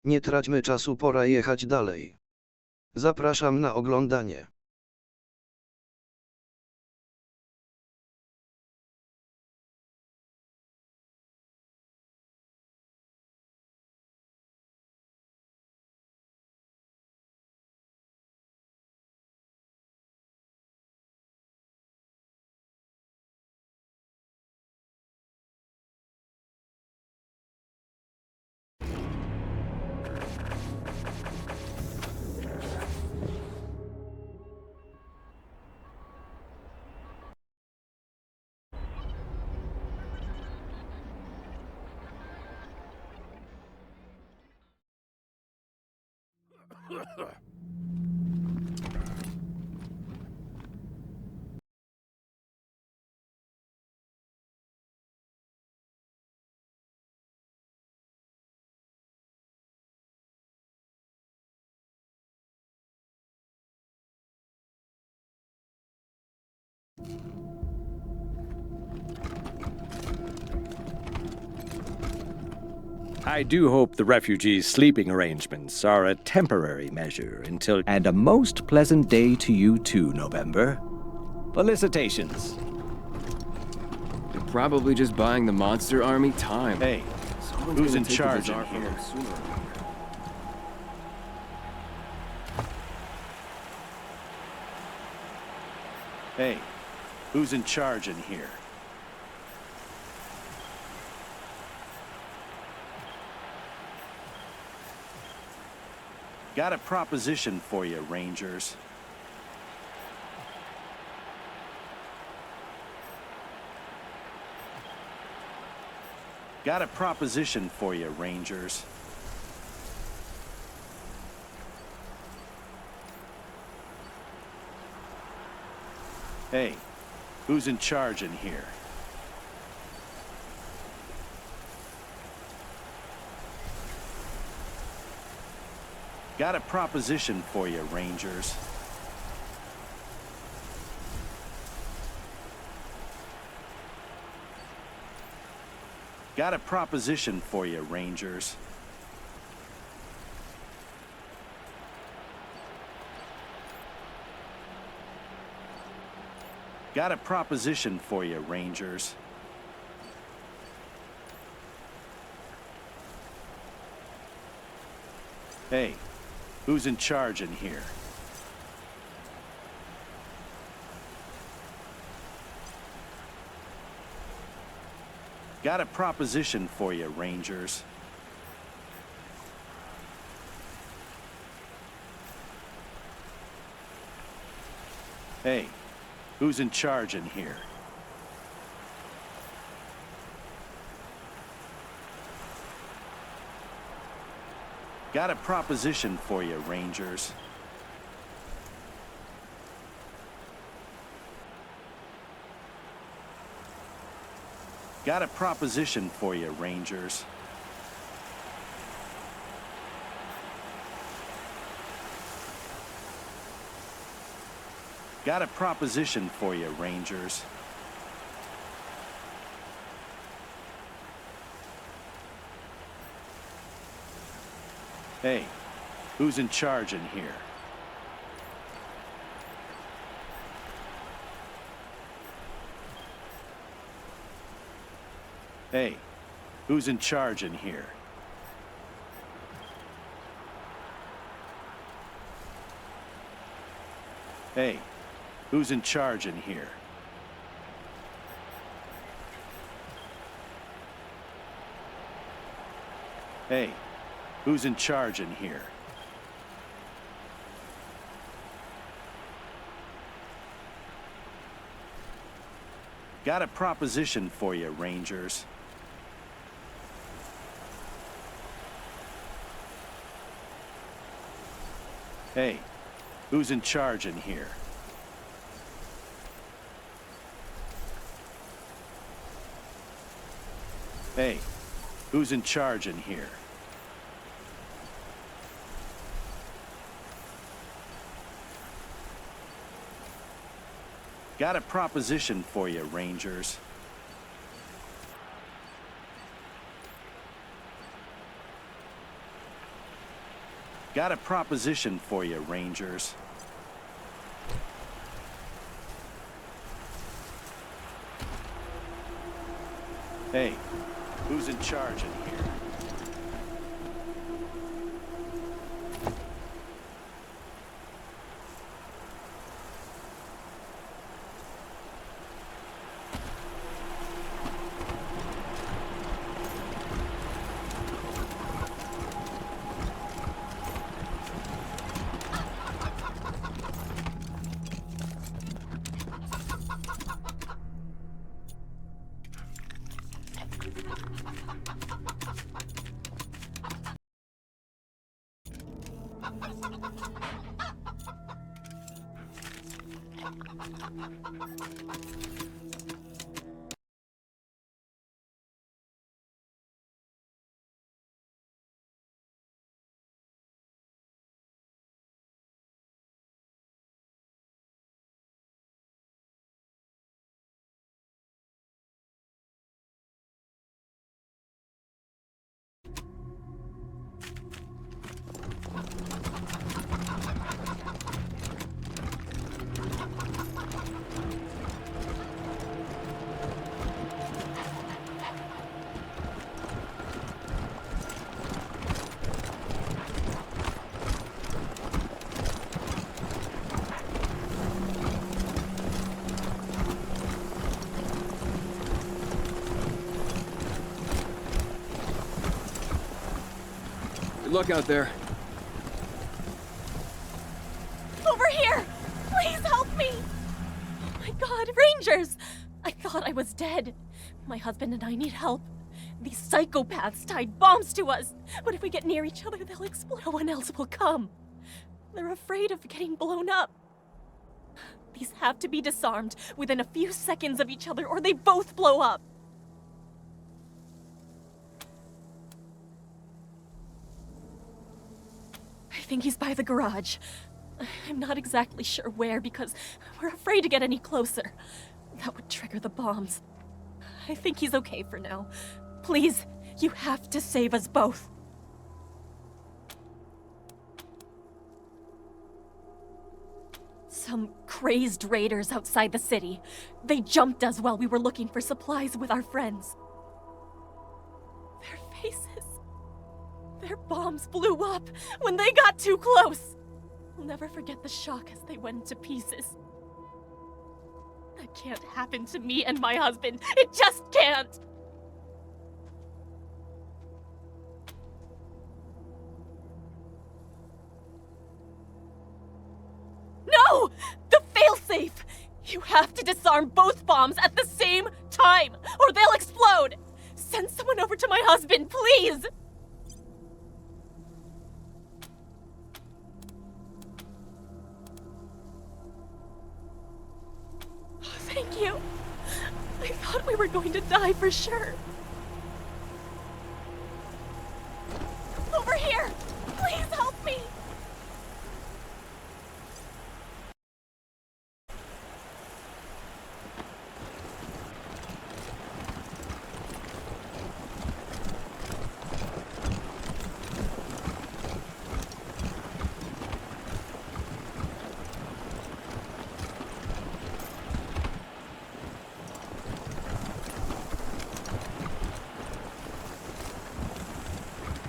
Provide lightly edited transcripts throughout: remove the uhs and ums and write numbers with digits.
Nie traćmy czasu, pora jechać dalej. Zapraszam na oglądanie. I do hope the refugees' sleeping arrangements are a temporary measure until... And a most pleasant day to you too, November. Felicitations. They're probably just buying the monster army time. Hey, Someone's who's gonna in take the charge bazaar in from here? them sooner or later. Hey, who's in charge in here? Got a proposition for you, Rangers. Got a proposition for you, Rangers. Hey, who's in charge in here? Got a proposition for you, Rangers. Got a proposition for you, Rangers. Got a proposition for you, Rangers. Hey, who's in charge in here? Got a proposition for you, Rangers. Hey, who's in charge in here? Got a proposition for you, Rangers. Got a proposition for you, Rangers. Got a proposition for you, Rangers. Hey, who's in charge in here? Hey, who's in charge in here? Hey, who's in charge in here? Hey, who's in charge in here? Got a proposition for you, Rangers. Hey, who's in charge in here? Hey, who's in charge in here? Got a proposition for you, Rangers. Got a proposition for you, Rangers. Hey, who's in charge in here? Good luck out there. Over here! Please help me! Oh my god, Rangers! I thought I was dead. My husband and I need help. These psychopaths tied bombs to us. But if we get near each other, they'll explode. No one else will come. They're afraid of getting blown up. These have to be disarmed within a few seconds of each other, or they both blow up. I think he's by the garage. I'm not exactly sure where because we're afraid to get any closer. That would trigger the bombs. I think he's okay for now. Please, you have to save us both. Some crazed raiders outside the city. They jumped us while we were looking for supplies with our friends. Their faces. Their bombs blew up when they got too close. I'll never forget the shock as they went to pieces. That can't happen to me and my husband. It just can't. No! The failsafe! You have to disarm both bombs at the same time, or they'll explode! Send someone over to my husband, please! Thank you. I thought we were going to die for sure. Over here! Please help me!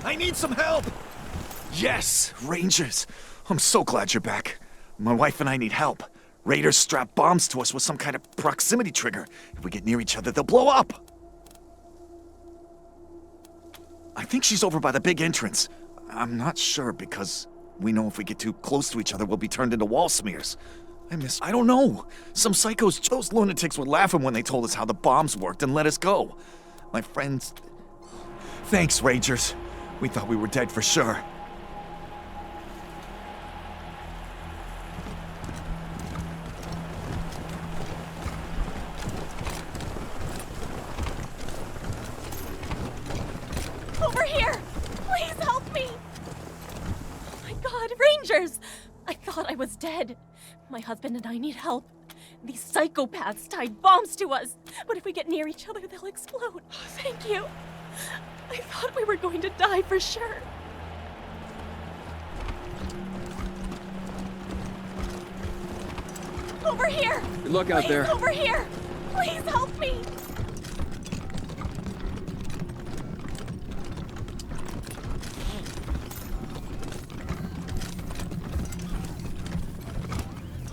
I need some help! Yes, Rangers. I'm so glad you're back. My wife and I need help. Raiders strap bombs to us with some kind of proximity trigger. If we get near each other, they'll blow up. I think she's over by the big entrance. I'm not sure because we know if we get too close to each other, we'll be turned into wall smears. I don't know. Some psychos, those lunatics were laughing when they told us how the bombs worked and let us go. My friends... Thanks, Rangers. We thought we were dead for sure. Over here! Please help me! Oh my god, Rangers! I thought I was dead. My husband and I need help. These psychopaths tied bombs to us. But if we get near each other, they'll explode. Thank you. I thought we were going to die for sure. Over here! Good luck out Please, there. over here! Please help me!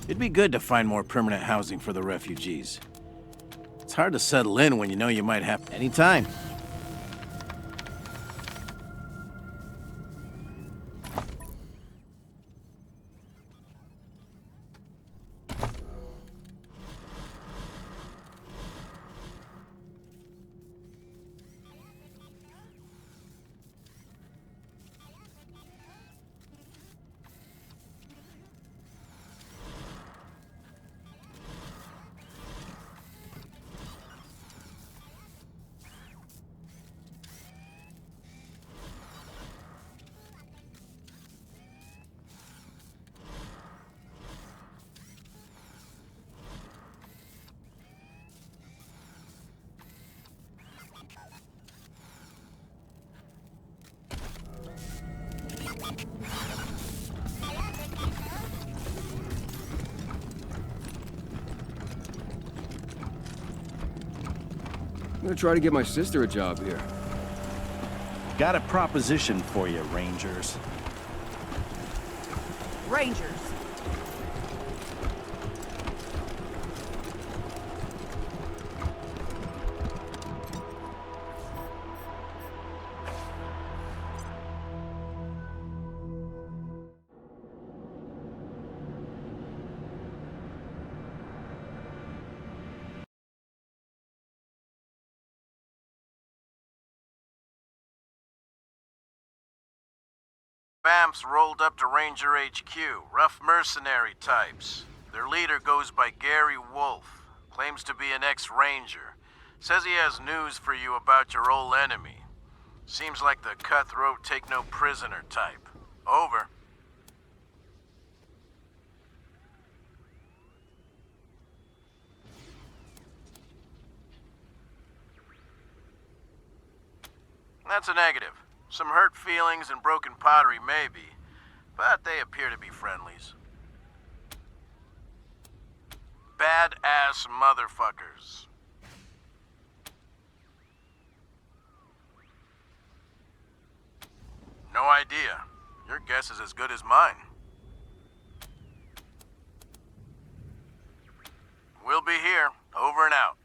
It'd be good to find more permanent housing for the refugees. It's hard to settle in when you know you might have anytime. I'm gonna try to get my sister a job here. Got a proposition for you, Rangers. Rangers. Vamps rolled up to Ranger HQ, rough mercenary types. Their leader goes by Gary Wolf, claims to be an ex-ranger. Says he has news for you about your old enemy. Seems like the cutthroat take-no-prisoner type. Over. That's a negative. Some hurt feelings and broken pottery, maybe, but they appear to be friendlies. Badass motherfuckers. No idea. Your guess is as good as mine. We'll be here. Over and out.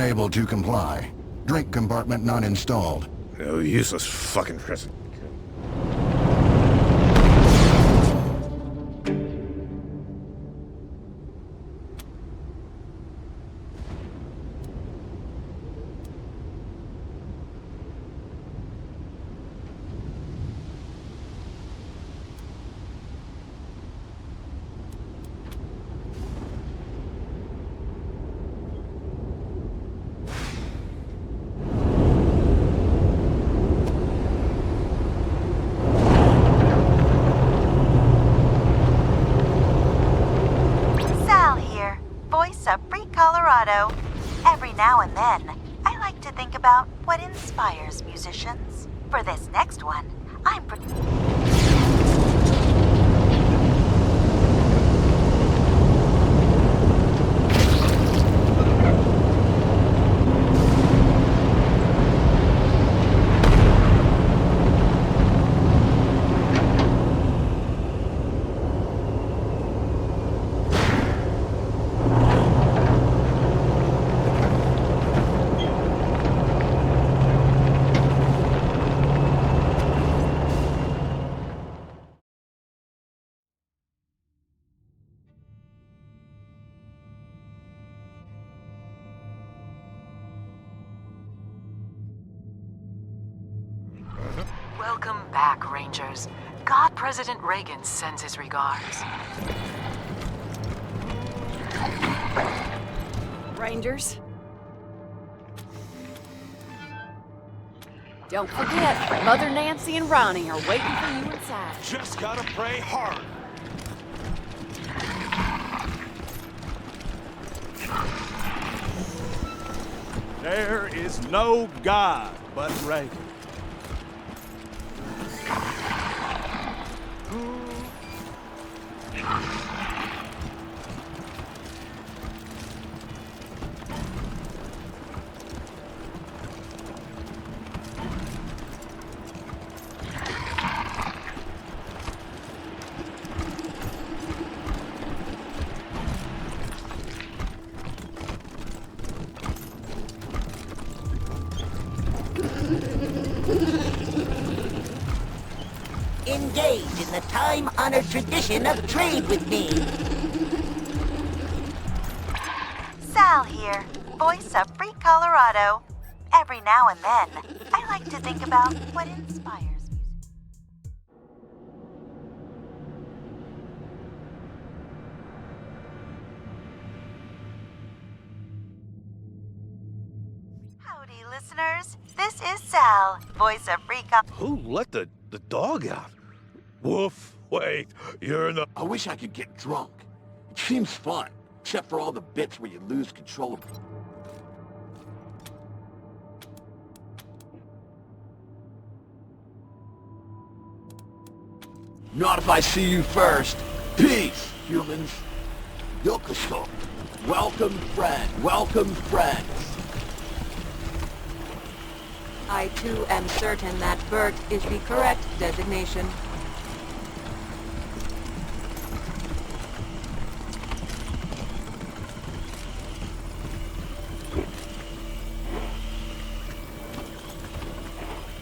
Unable to comply. Drink compartment not installed. Oh, useless fucking prison. Sal here, voice of Free Colorado. Every now and then, I like to think about what inspires musicians. For this next one, I'm Welcome back, Rangers. God President Reagan sends his regards. Rangers. Don't forget, Mother Nancy and Ronnie are waiting for you inside. Just gotta pray hard. There is no God but Reagan. engage in the time-honored tradition of trade with me. Sal here, voice of Free Colorado. Every now and then, I like to think about what inspires music. Howdy, listeners. This is Sal, voice of Free Colorado. Who let the dog out? Woof, wait, you're in the... I wish I could get drunk. It seems fun, except for all the bits where you lose control of it. Not if I see you first. Peace, humans. Yokoso. Welcome, friend. Welcome, friends. I too am certain that Bert is the correct designation.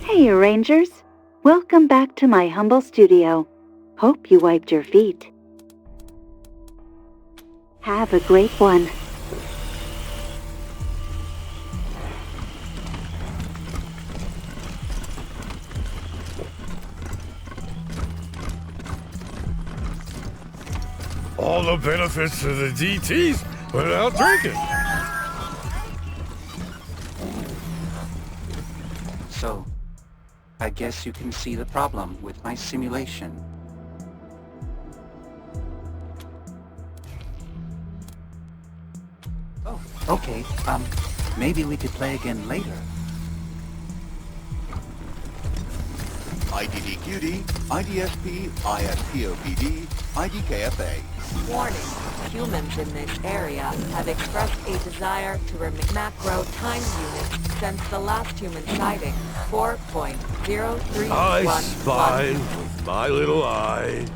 Hey, Rangers. Welcome back to my humble studio. Hope you wiped your feet. Have a great one. All the benefits of the DTs without drinking. So, I guess you can see the problem with my simulation. Oh, okay. Maybe we could play again later. IDDQD, IDSP, ISPOPD, IDKFA. Warning, humans in this area have expressed a desire to remove macro time units since the last human sighting, 4.0311. I spy with my little eye.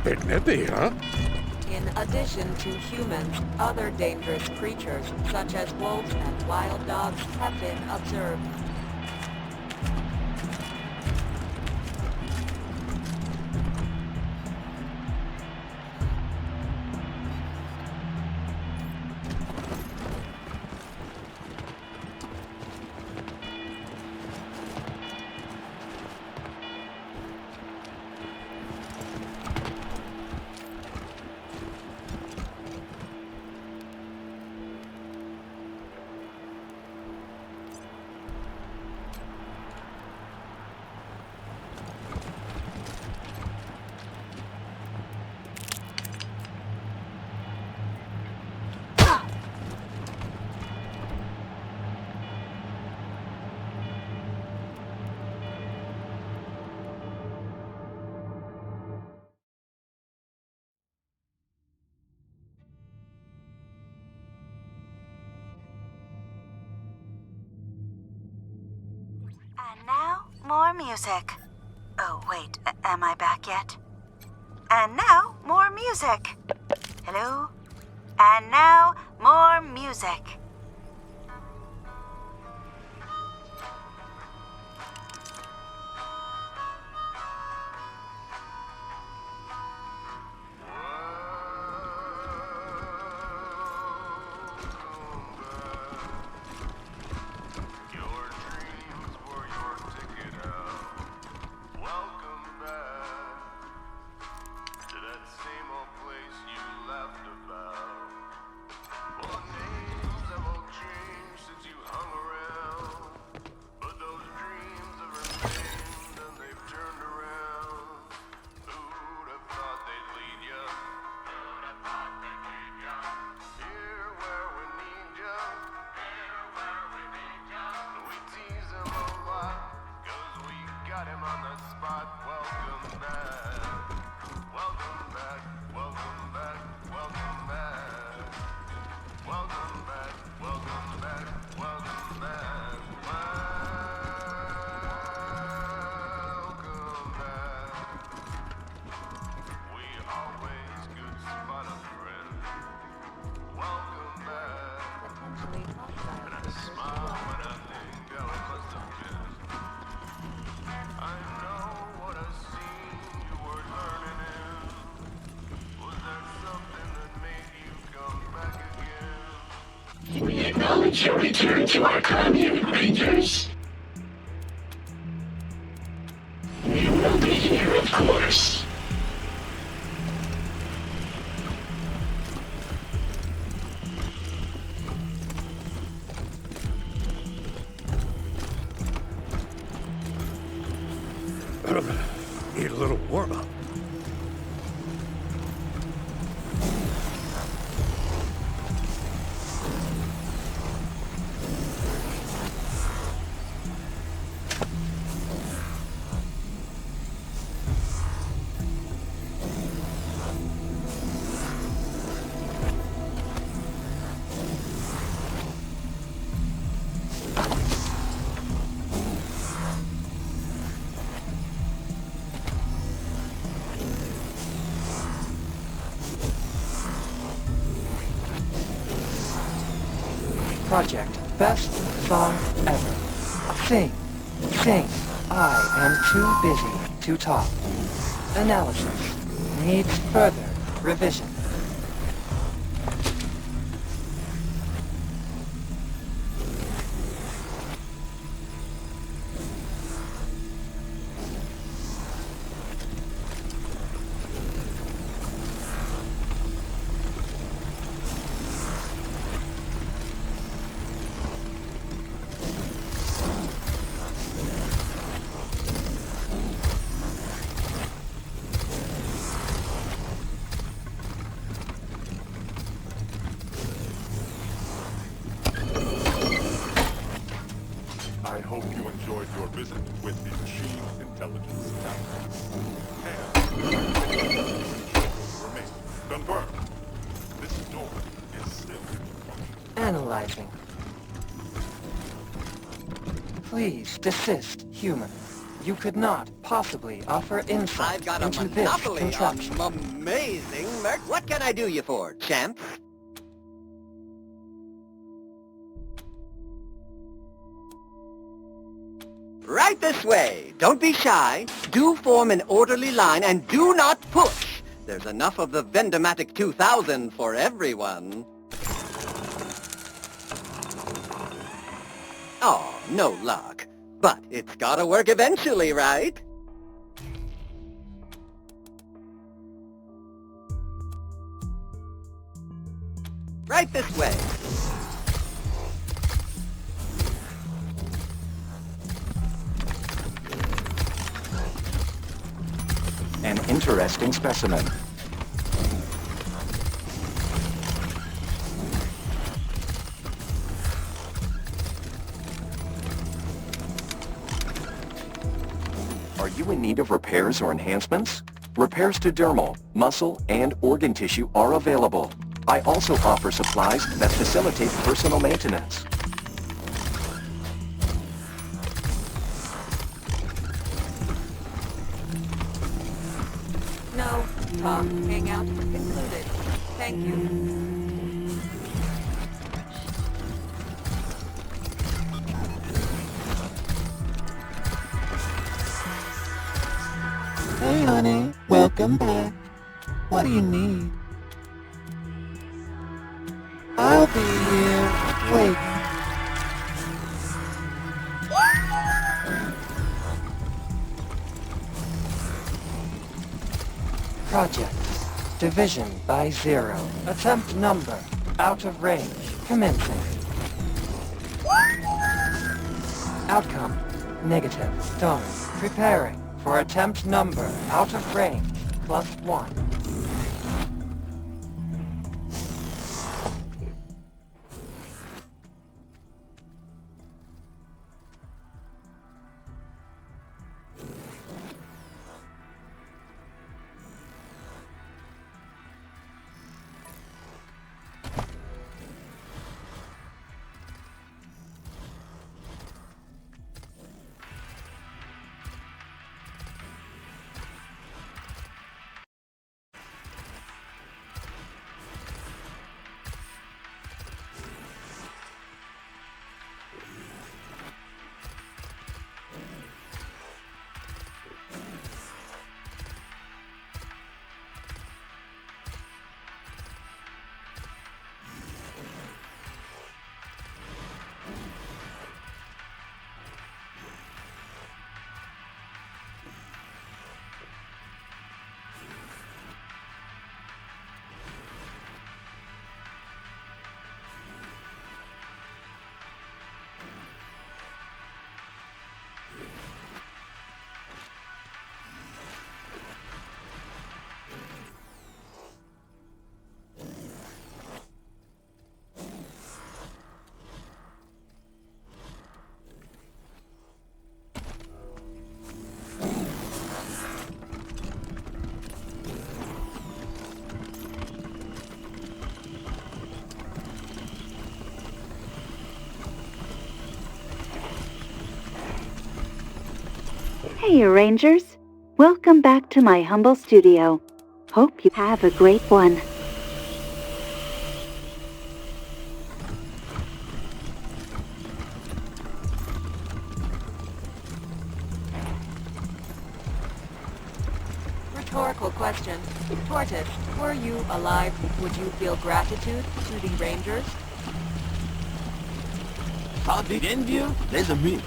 Bit nippy, huh? In addition to humans, other dangerous creatures, such as wolves and wild dogs, have been observed. And now, more music. Oh, wait, am I back yet? And now, more music. Hello? And now, more music. We acknowledge your return to our commune, Rangers. We will be here, of course. Need a little warm-up. Project best song ever. Sing, sing. I am too busy to talk. Analysis needs further revision. I hope you enjoyed your visit with the Machine Intelligence Remain confirmed. This door is still functioning. Analyzing. Please desist, human. You could not possibly offer insight I've got a into this monopoly contraption. on amazing merch. What can I do you for, champ? Right this way. Don't be shy. Do form an orderly line and do not push. There's enough of the Vendomatic 2000 for everyone. Oh, no luck. But it's gotta work eventually, right? Right this way. An interesting specimen. Are you in need of repairs or enhancements? Repairs to dermal, muscle, and organ tissue are available. I also offer supplies that facilitate personal maintenance. No, talk, hangout concluded. Thank you. Hey honey, welcome back. What do you need? I'll be here. Wait. Projects. Division by 0. Attempt number. Out of range. Commencing. Outcome. Negative. Done. Preparing for attempt number. Out of range. +1. Hey, Rangers. Welcome back to my humble studio. Hope you have a great one. Rhetorical question. Tortoise, were you alive, would you feel gratitude to the Rangers? Saudi India, there's a me.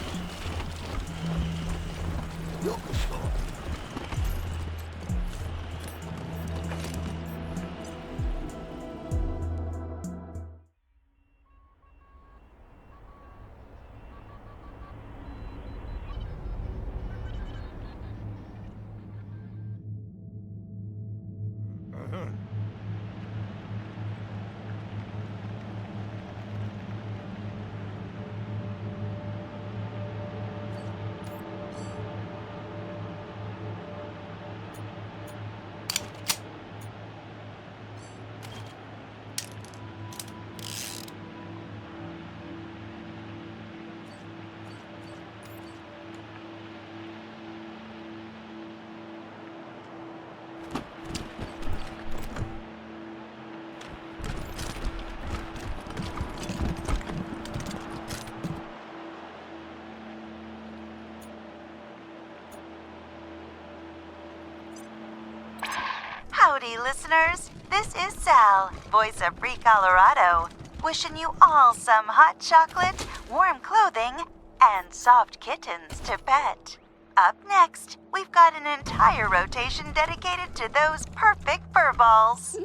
Howdy, listeners. This is Sal, voice of Free Colorado, wishing you all some hot chocolate, warm clothing, and soft kittens to pet. Up next, we've got an entire rotation dedicated to those perfect fur balls.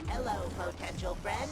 Hello, potential friend.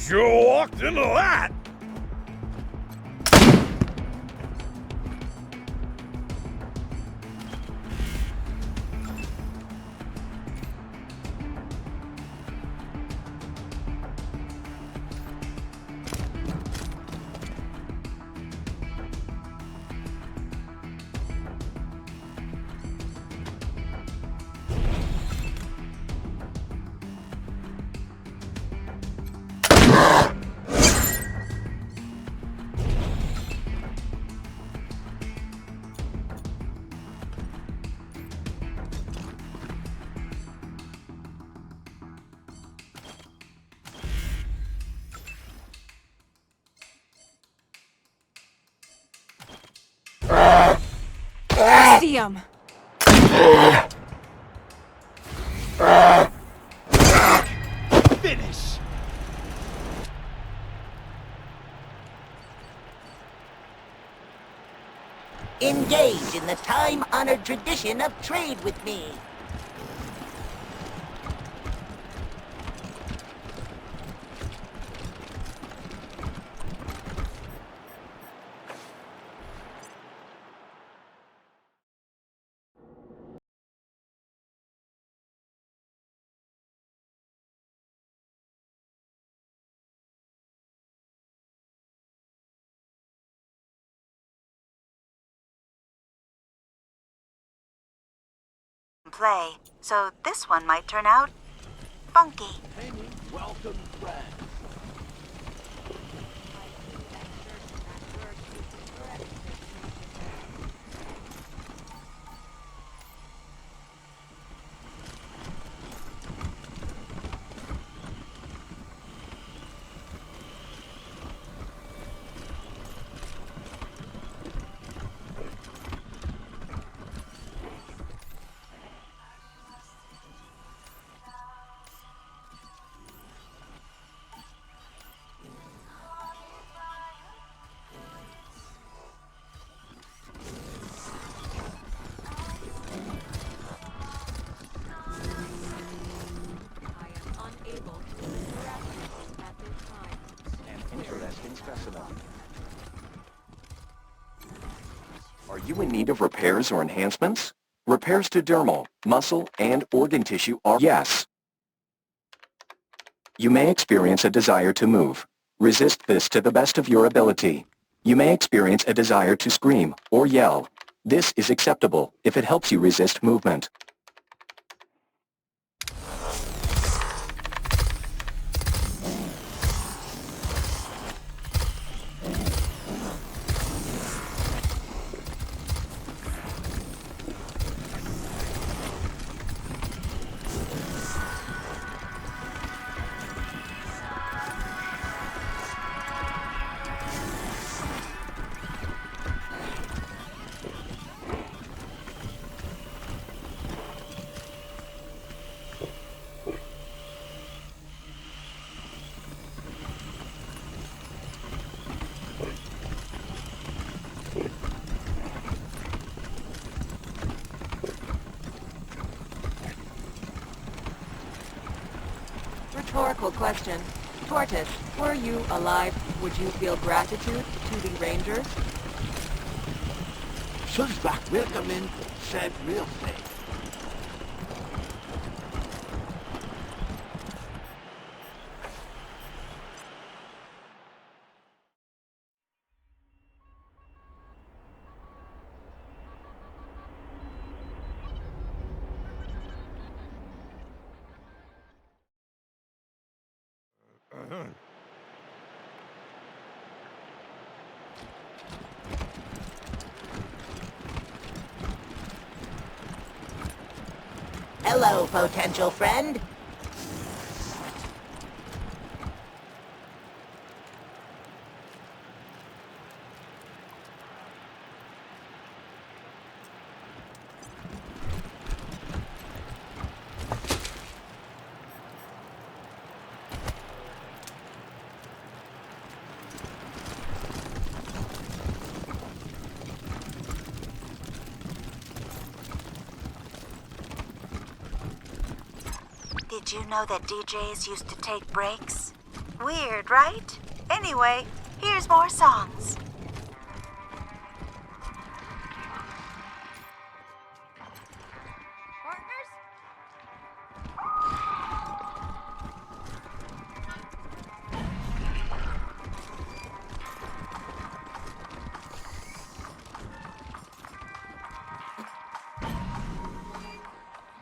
sure walked into that! See him. Finish! Engage in the time-honored tradition of trade with me. Play, so this one might turn out funky. Welcome, friend. Are you in need of repairs or enhancements? Repairs to dermal, muscle, and organ tissue are yes. You may experience a desire to move. Resist this to the best of your ability. You may experience a desire to scream or yell. This is acceptable if it helps you resist movement. Rhetorical question. Tortoise, were you alive, would you feel gratitude to the Rangers? Suspect welcome in, said real safe. Hello, potential friend. Did you know that DJs used to take breaks? Weird, right? Anyway, here's more songs.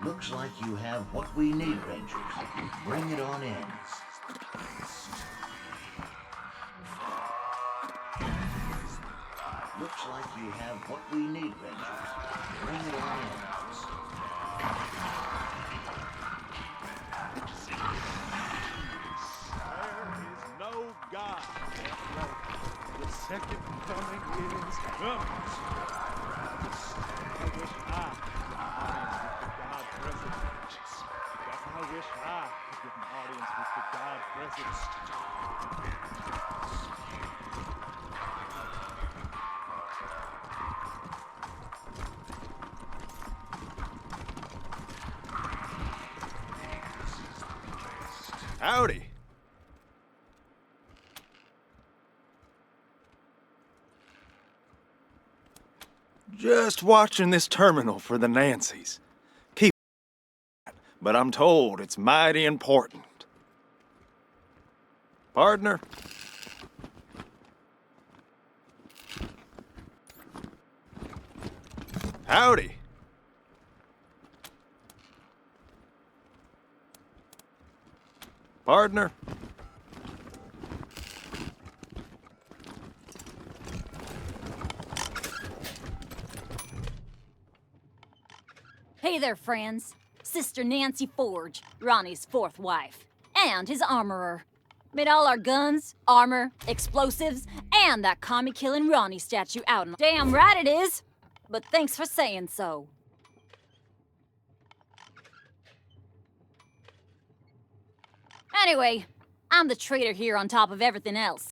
Looks like you have what we need, Rangers. Bring it on in. Looks like you have what we need, Rangers. Bring it on in. There is no God. The second coming is coming. I wish I could get an audience with the God present. Howdy. Just watching this terminal for the Nancys. But I'm told it's mighty important. Partner? Howdy. Partner? Hey there, friends. Sister Nancy Forge, Ronnie's fourth wife, and his armorer. Made all our guns, armor, explosives, and that commie-killing Ronnie statue out in... Damn right it is! But thanks for saying so. Anyway, I'm the traitor here on top of everything else.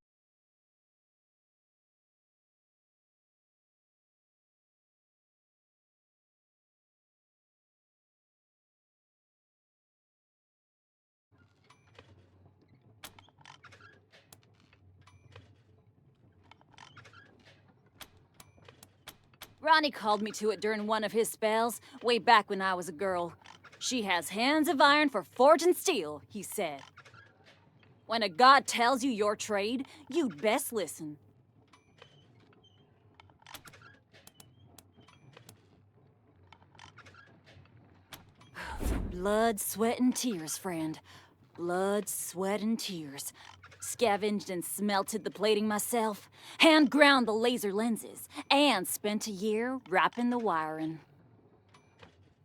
Ronnie called me to it during one of his spells, way back when I was a girl. She has hands of iron for forging steel, he said. When a god tells you your trade, you'd best listen. Blood, sweat, and tears, friend. Blood, sweat, and tears. Scavenged and smelted the plating myself, hand ground the laser lenses, and spent a year wrapping the wiring.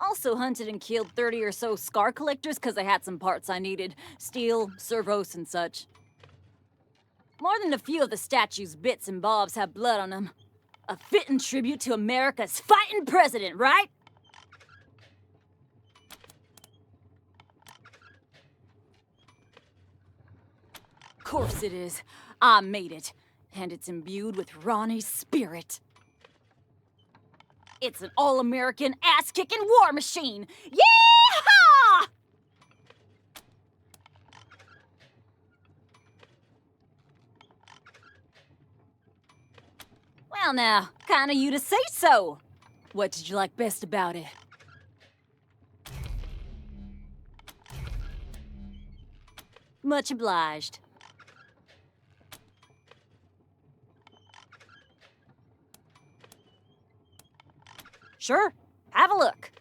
Also hunted and killed 30 or so scar collectors because I had some parts I needed. Steel, servos, and such. More than a few of the statue's bits and bobs have blood on them. A fitting tribute to America's fighting president, right? Course it is. I made it. And it's imbued with Ronnie's spirit. It's an all-American, ass-kicking war machine! Yeehaw! Well now, kinda you to say so. What did you like best about it? Much obliged. Sure, have a look.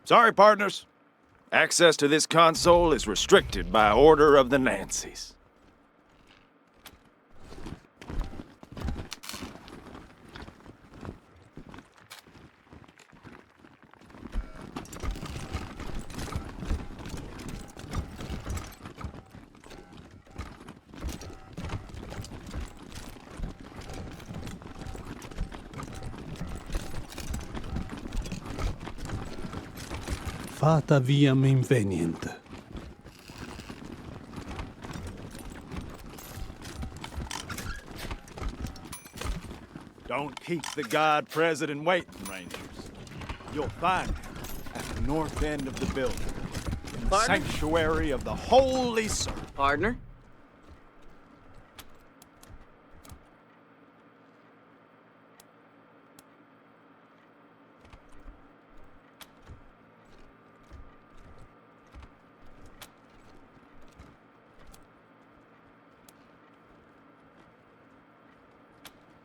Sorry, partners. Access to this console is restricted by order of the Nancys. Fata viam invenient. Don't keep the God President waiting, Rangers. You'll find him at the north end of the building, in the Partner? sanctuary of the Holy Circle. Partner?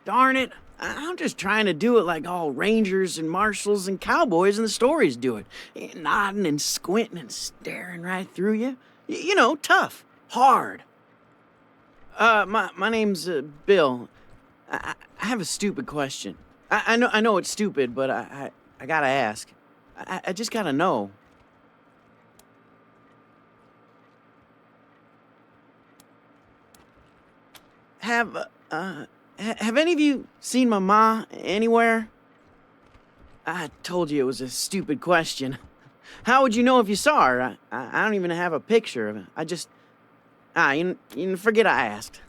Darn it, I'm just trying to do it like all rangers and marshals and cowboys in the stories do it. Nodding and squinting and staring right through you. You know, tough, hard. My name's Bill. I have a stupid question. I know it's stupid, but I gotta ask. I just gotta know. Have any of you seen my ma anywhere? I told you it was a stupid question. How would you know if you saw her? I don't even have a picture of her. I just... you can forget I asked.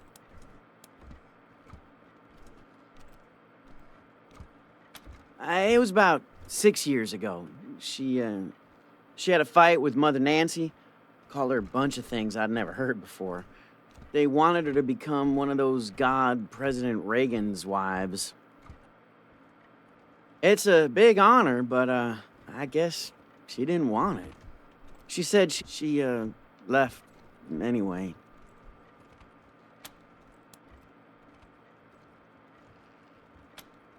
It was about 6 years ago. She had a fight with Mother Nancy. Called her a bunch of things I'd never heard before. They wanted her to become one of those God President Reagan's wives. It's a big honor, but I guess she didn't want it. She said she left anyway.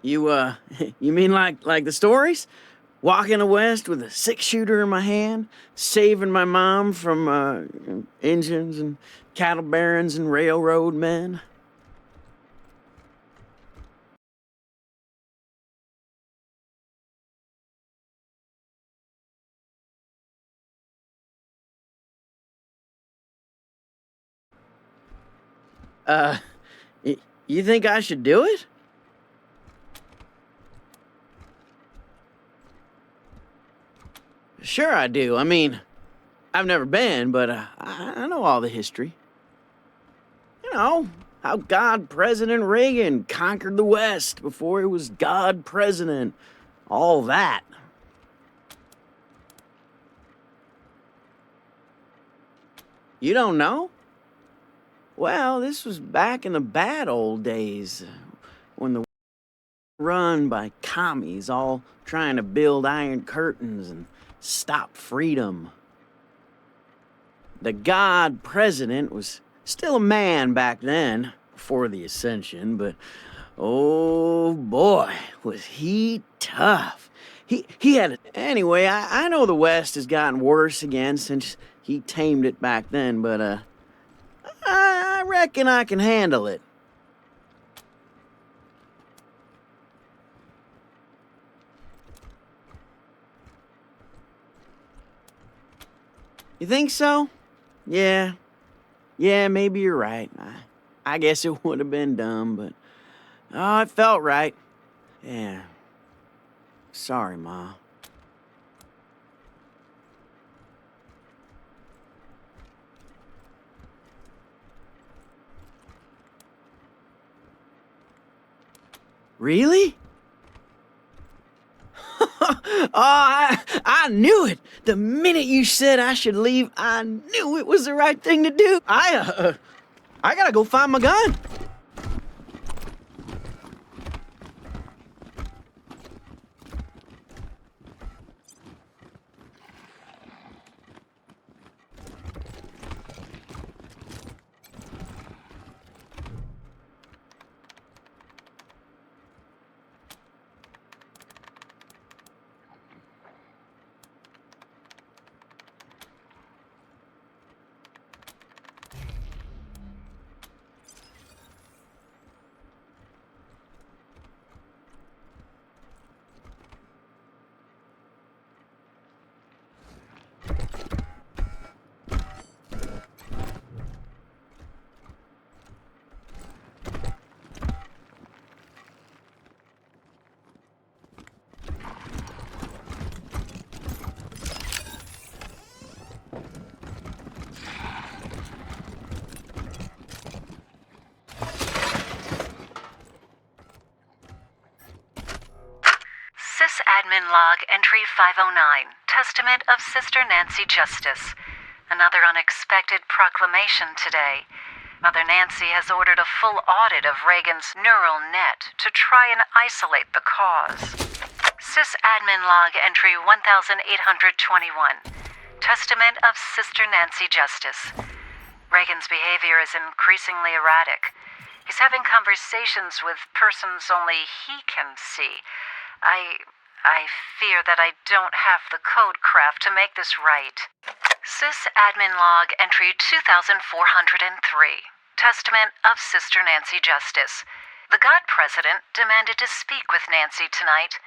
You you mean like the stories? Walking the West with a 6-shooter in my hand, saving my mom from Injuns and cattle barons and railroad men. You think I should do it? Sure I do. I mean, I've never been, but I know all the history. You know, how God President Reagan conquered the West before he was God President. All that. You don't know? Well, this was back in the bad old days, when the run by commies all trying to build iron curtains and stop freedom. The God President was still a man back then, before the ascension, but oh boy, was he tough. He had it. Anyway, I know the West has gotten worse again since he tamed it back then, but I reckon I can handle it. You think so? Yeah, maybe you're right. I guess it would have been dumb, but oh, it felt right. Yeah. Sorry, Ma. Really? Oh, I knew it. The minute you said I should leave, I knew it was the right thing to do. I gotta go find my gun. Admin Log Entry 509, Testament of Sister Nancy Justice. Another unexpected proclamation today. Mother Nancy has ordered a full audit of Reagan's neural net to try and isolate the cause. Sys-Admin Log Entry 1821, Testament of Sister Nancy Justice. Reagan's behavior is increasingly erratic. He's having conversations with persons only he can see. I fear that I don't have the code craft to make this right. Sys-Admin Log Entry 2403, Testament of Sister Nancy Justice. The God President demanded to speak with Nancy tonight.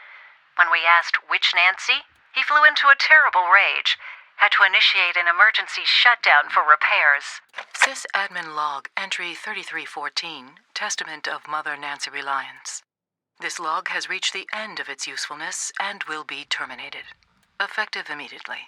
When we asked which Nancy, he flew into a terrible rage. Had to initiate an emergency shutdown for repairs. Sys-Admin Log Entry 3314, Testament of Mother Nancy Reliance. This log has reached the end of its usefulness and will be terminated. Effective immediately.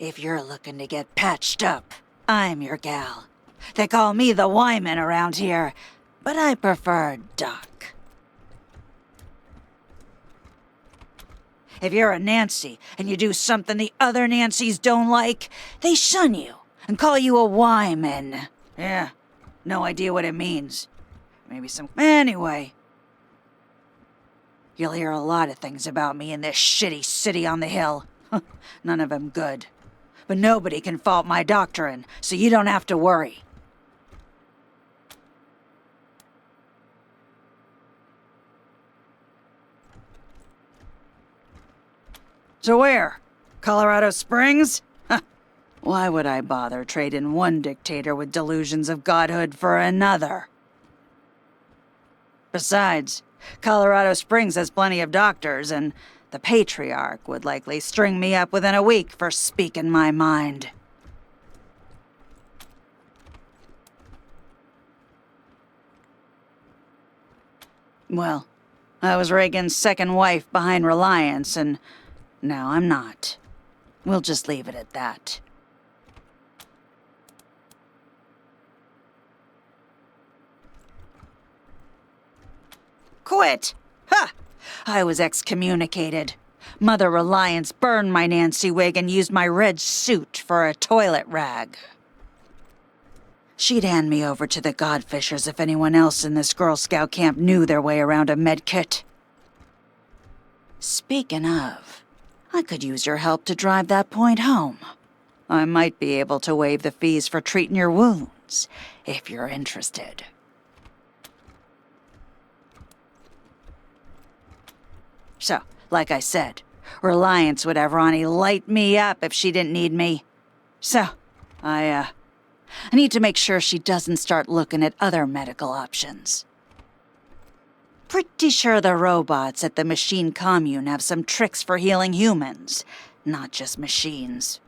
If you're looking to get patched up, I'm your gal. They call me the Wyman around here, but I prefer Doc. If you're a Nancy and you do something the other Nancys don't like, they shun you and call you a Wyman. Yeah, no idea what it means. Maybe some... Anyway. You'll hear a lot of things about me in this shitty city on the hill. None of them good. But nobody can fault my doctrine, so you don't have to worry. So where? Colorado Springs? Why would I bother trading one dictator with delusions of godhood for another? Besides, Colorado Springs has plenty of doctors, and the Patriarch would likely string me up within a week for speaking my mind. Well, I was Reagan's second wife behind Reliance, and now I'm not. We'll just leave it at that. Quit! Ha! I was excommunicated. Mother Reliance burned my Nancy wig and used my red suit for a toilet rag. She'd hand me over to the Godfishers if anyone else in this Girl Scout camp knew their way around a medkit. Speaking of, I could use your help to drive that point home. I might be able to waive the fees for treating your wounds, if you're interested. So, like I said, Reliance would have Ronnie light me up if she didn't need me. So, I need to make sure she doesn't start looking at other medical options. Pretty sure the robots at the machine commune have some tricks for healing humans, not just machines.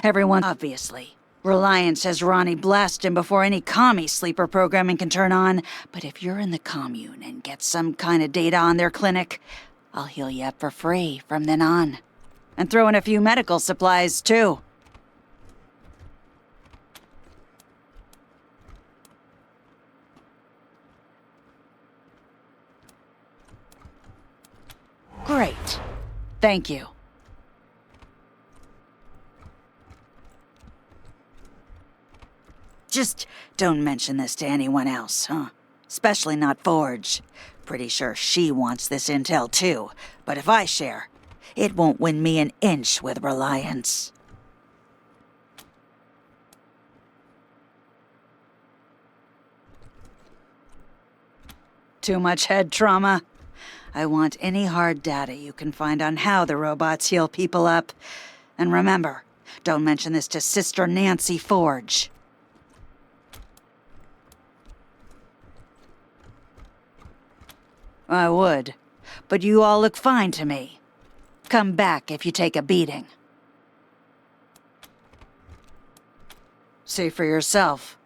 Everyone, obviously. Reliance has Ronnie blast him before any commie sleeper programming can turn on, but if you're in the commune and get some kind of data on their clinic, I'll heal you up for free from then on. And throw in a few medical supplies, too. Great. Thank you. Just don't mention this to anyone else, huh? Especially not Forge. Pretty sure she wants this intel too, but if I share, it won't win me an inch with Reliance. Too much head trauma? I want any hard data you can find on how the robots heal people up. And remember, don't mention this to Sister Nancy Forge. I would, but you all look fine to me. Come back if you take a beating. See for yourself.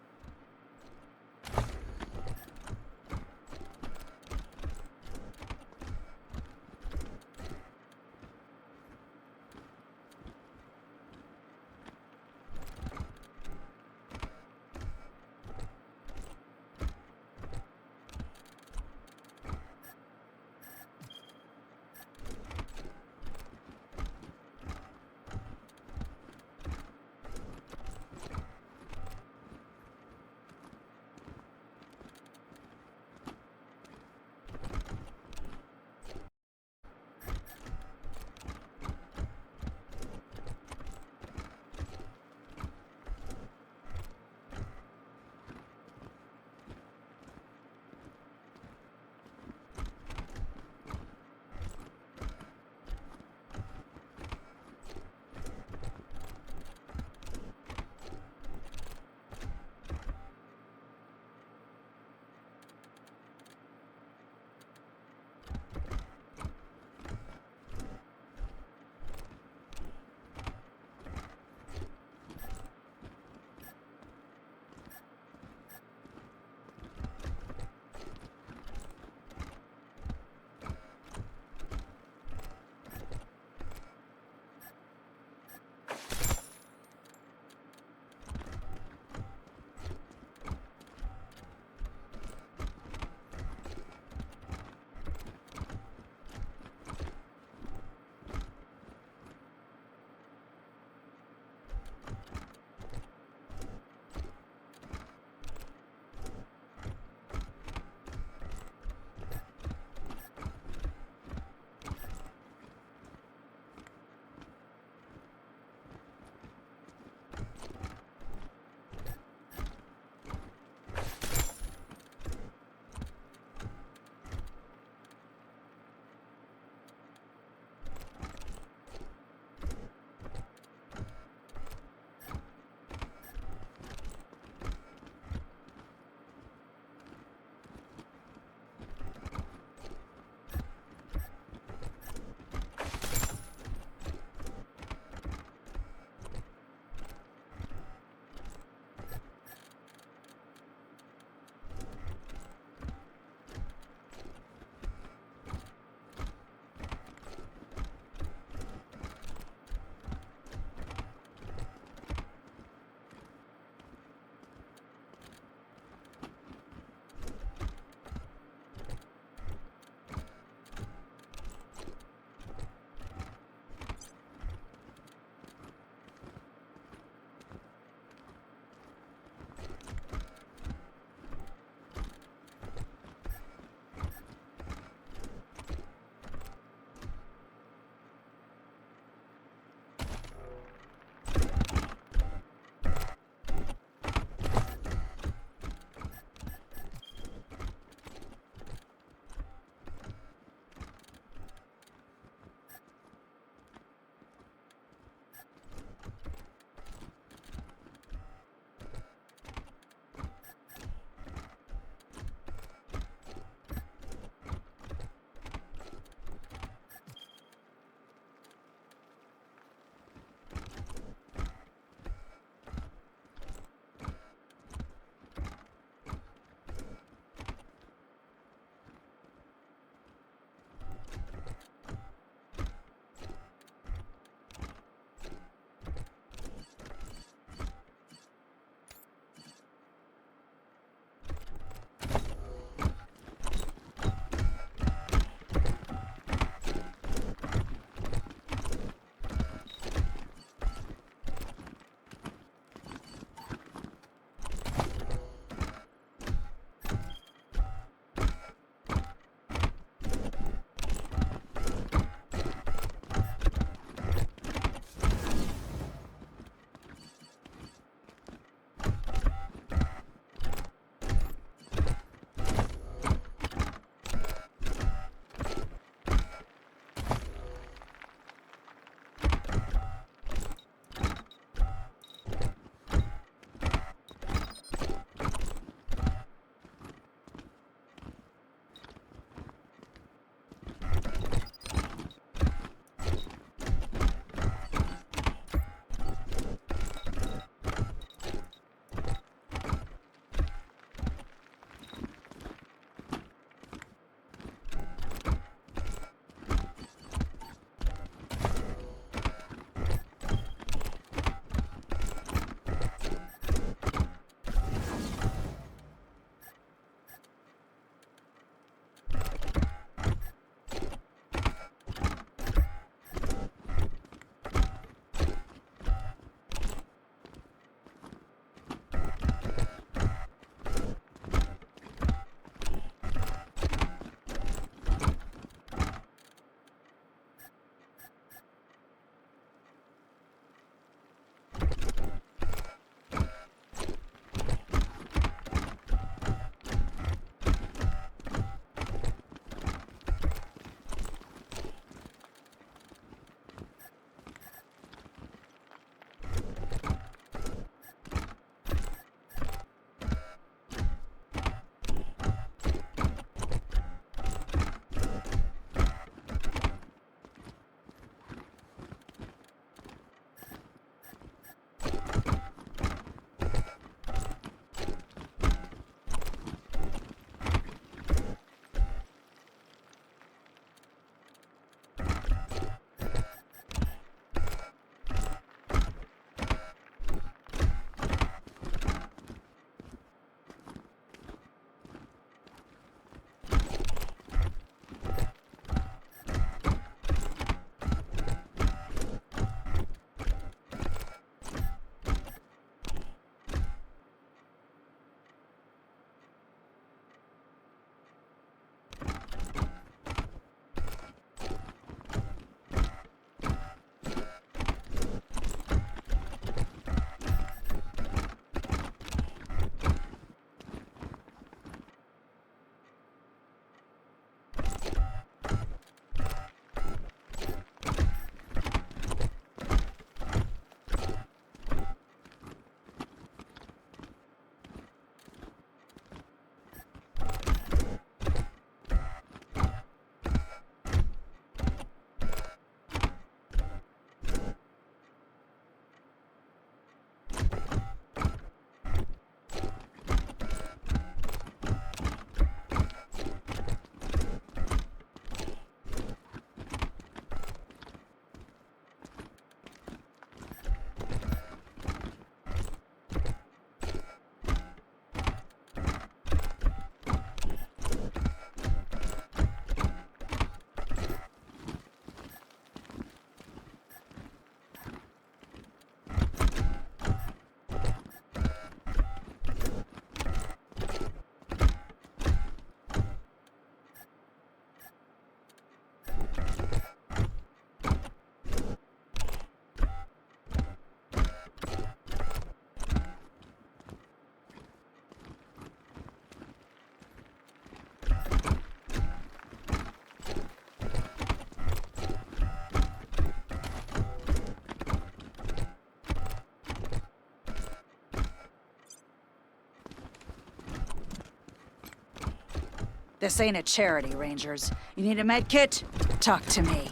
This ain't a charity, Rangers. You need a med kit? Talk to me.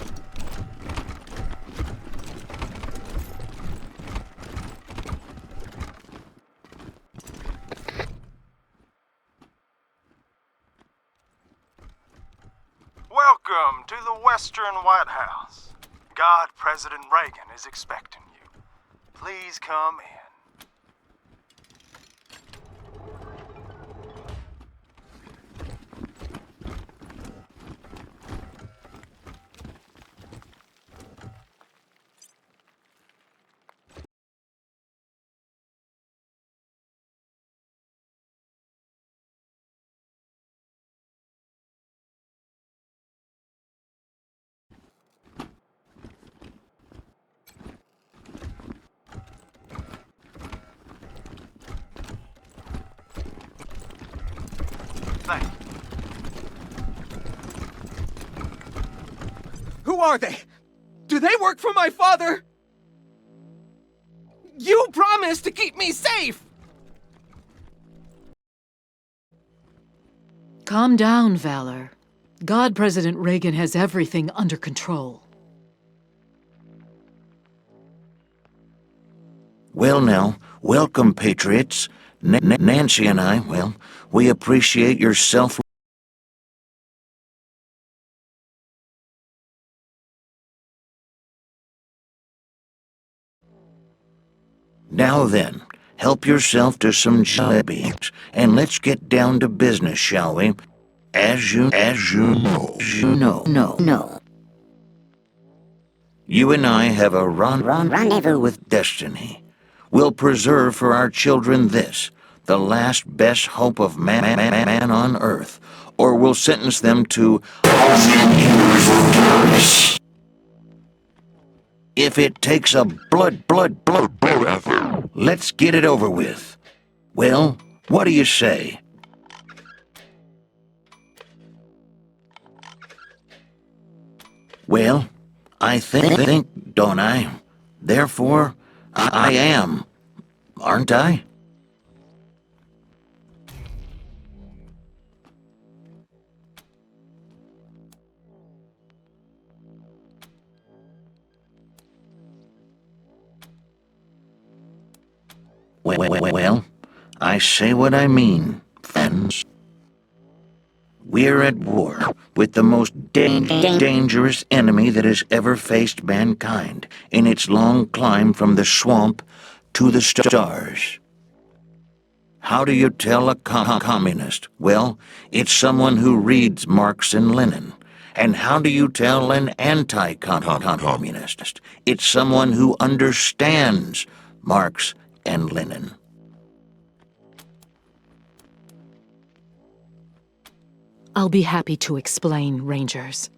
Welcome to the Western White House. God President Reagan is expecting you. Please come in. Thank you. Who are they? Do they work for my father? You promised to keep me safe! Calm down, Valor. God President Reagan has everything under control. Well now, welcome, Patriots. Nancy and I, well, we appreciate your self... Now then, help yourself to some jalebi, and let's get down to business, shall we? As you know. You and I have a rendezvous with destiny. We'll preserve for our children this, the last best hope of man on earth, or we'll sentence them to... If it takes a blood, let's get it over with. Well, what do you say? Well, I think, don't I? Therefore, I am, aren't I? Well, I say what I mean, friends. We're at war with the most dangerous enemy that has ever faced mankind in its long climb from the swamp to the stars. How do you tell a communist? Well, it's someone who reads Marx and Lenin. And how do you tell an anti-communist? It's someone who understands Marx and Lenin. I'll be happy to explain, Rangers.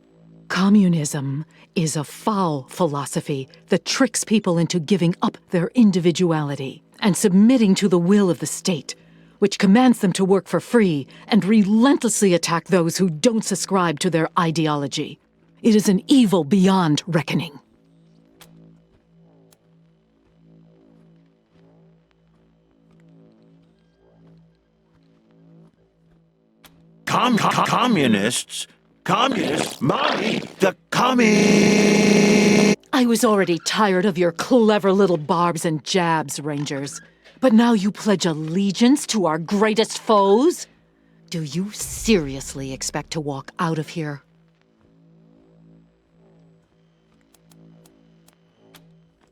Communism is a foul philosophy that tricks people into giving up their individuality and submitting to the will of the state, which commands them to work for free and relentlessly attack those who don't subscribe to their ideology. It is an evil beyond reckoning. Communists? Mommy, the I was already tired of your clever little barbs and jabs, Rangers. But now you pledge allegiance to our greatest foes? Do you seriously expect to walk out of here?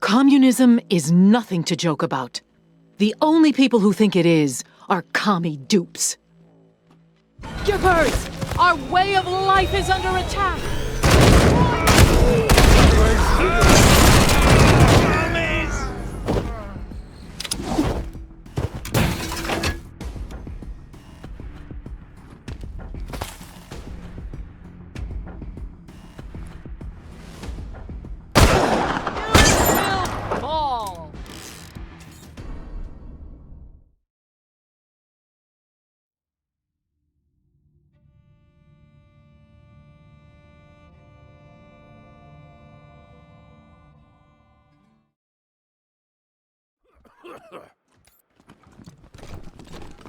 Communism is nothing to joke about. The only people who think it is are commie dupes. Jippers! Our way of life is under attack!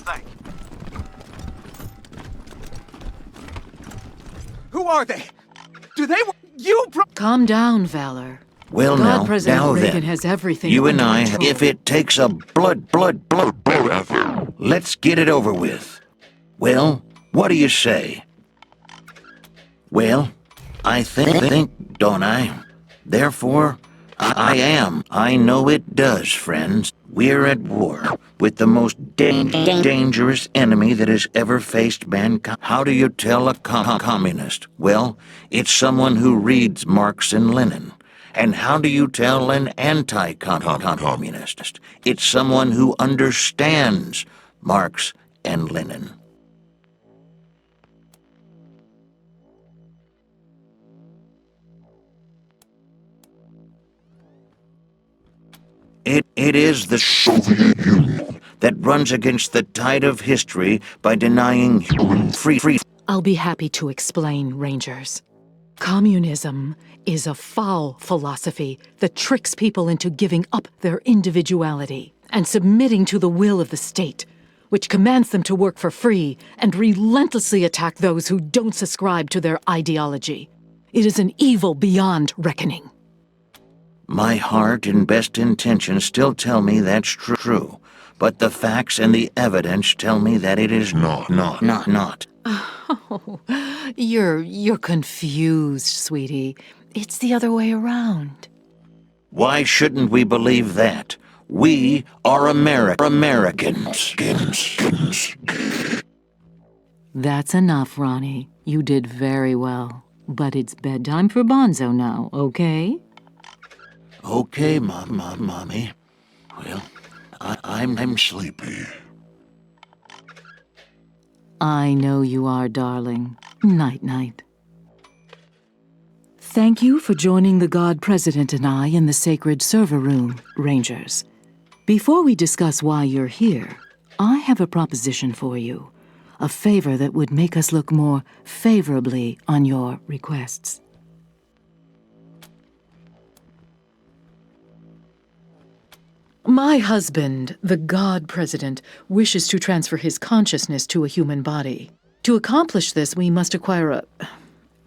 Thank you. Who are they? Do they... Calm down, Valor. Well, God President now Reagan then, has everything you and under I, control. if it takes a blood, let's get it over with. Well, what do you say? Well, I think, don't I? Therefore, I am. I know it does, friends. We're at war with the most dangerous enemy that has ever faced mankind. How do you tell a communist? Well, it's someone who reads Marx and Lenin. And how do you tell an anti-communist? It's someone who understands Marx and Lenin. It is the Soviet Union that runs against the tide of history by denying free. I'll be happy to explain, Rangers. Communism is a foul philosophy that tricks people into giving up their individuality and submitting to the will of the state, which commands them to work for free and relentlessly attack those who don't subscribe to their ideology. It is an evil beyond reckoning. My heart and best intentions still tell me that's true, but the facts and the evidence tell me that it is not. Oh, you're confused, sweetie. It's the other way around. Why shouldn't we believe that? We are Americans. That's enough, Ronnie. You did very well. But it's bedtime for Bonzo now, okay? Okay, Mommy. Well, I'm sleepy. I know you are, darling. Night-night. Thank you for joining the God President and I in the sacred server room, Rangers. Before we discuss why you're here, I have a proposition for you. A favor that would make us look more favorably on your requests. My husband, the God President, wishes to transfer his consciousness to a human body. To accomplish this, we must acquire a...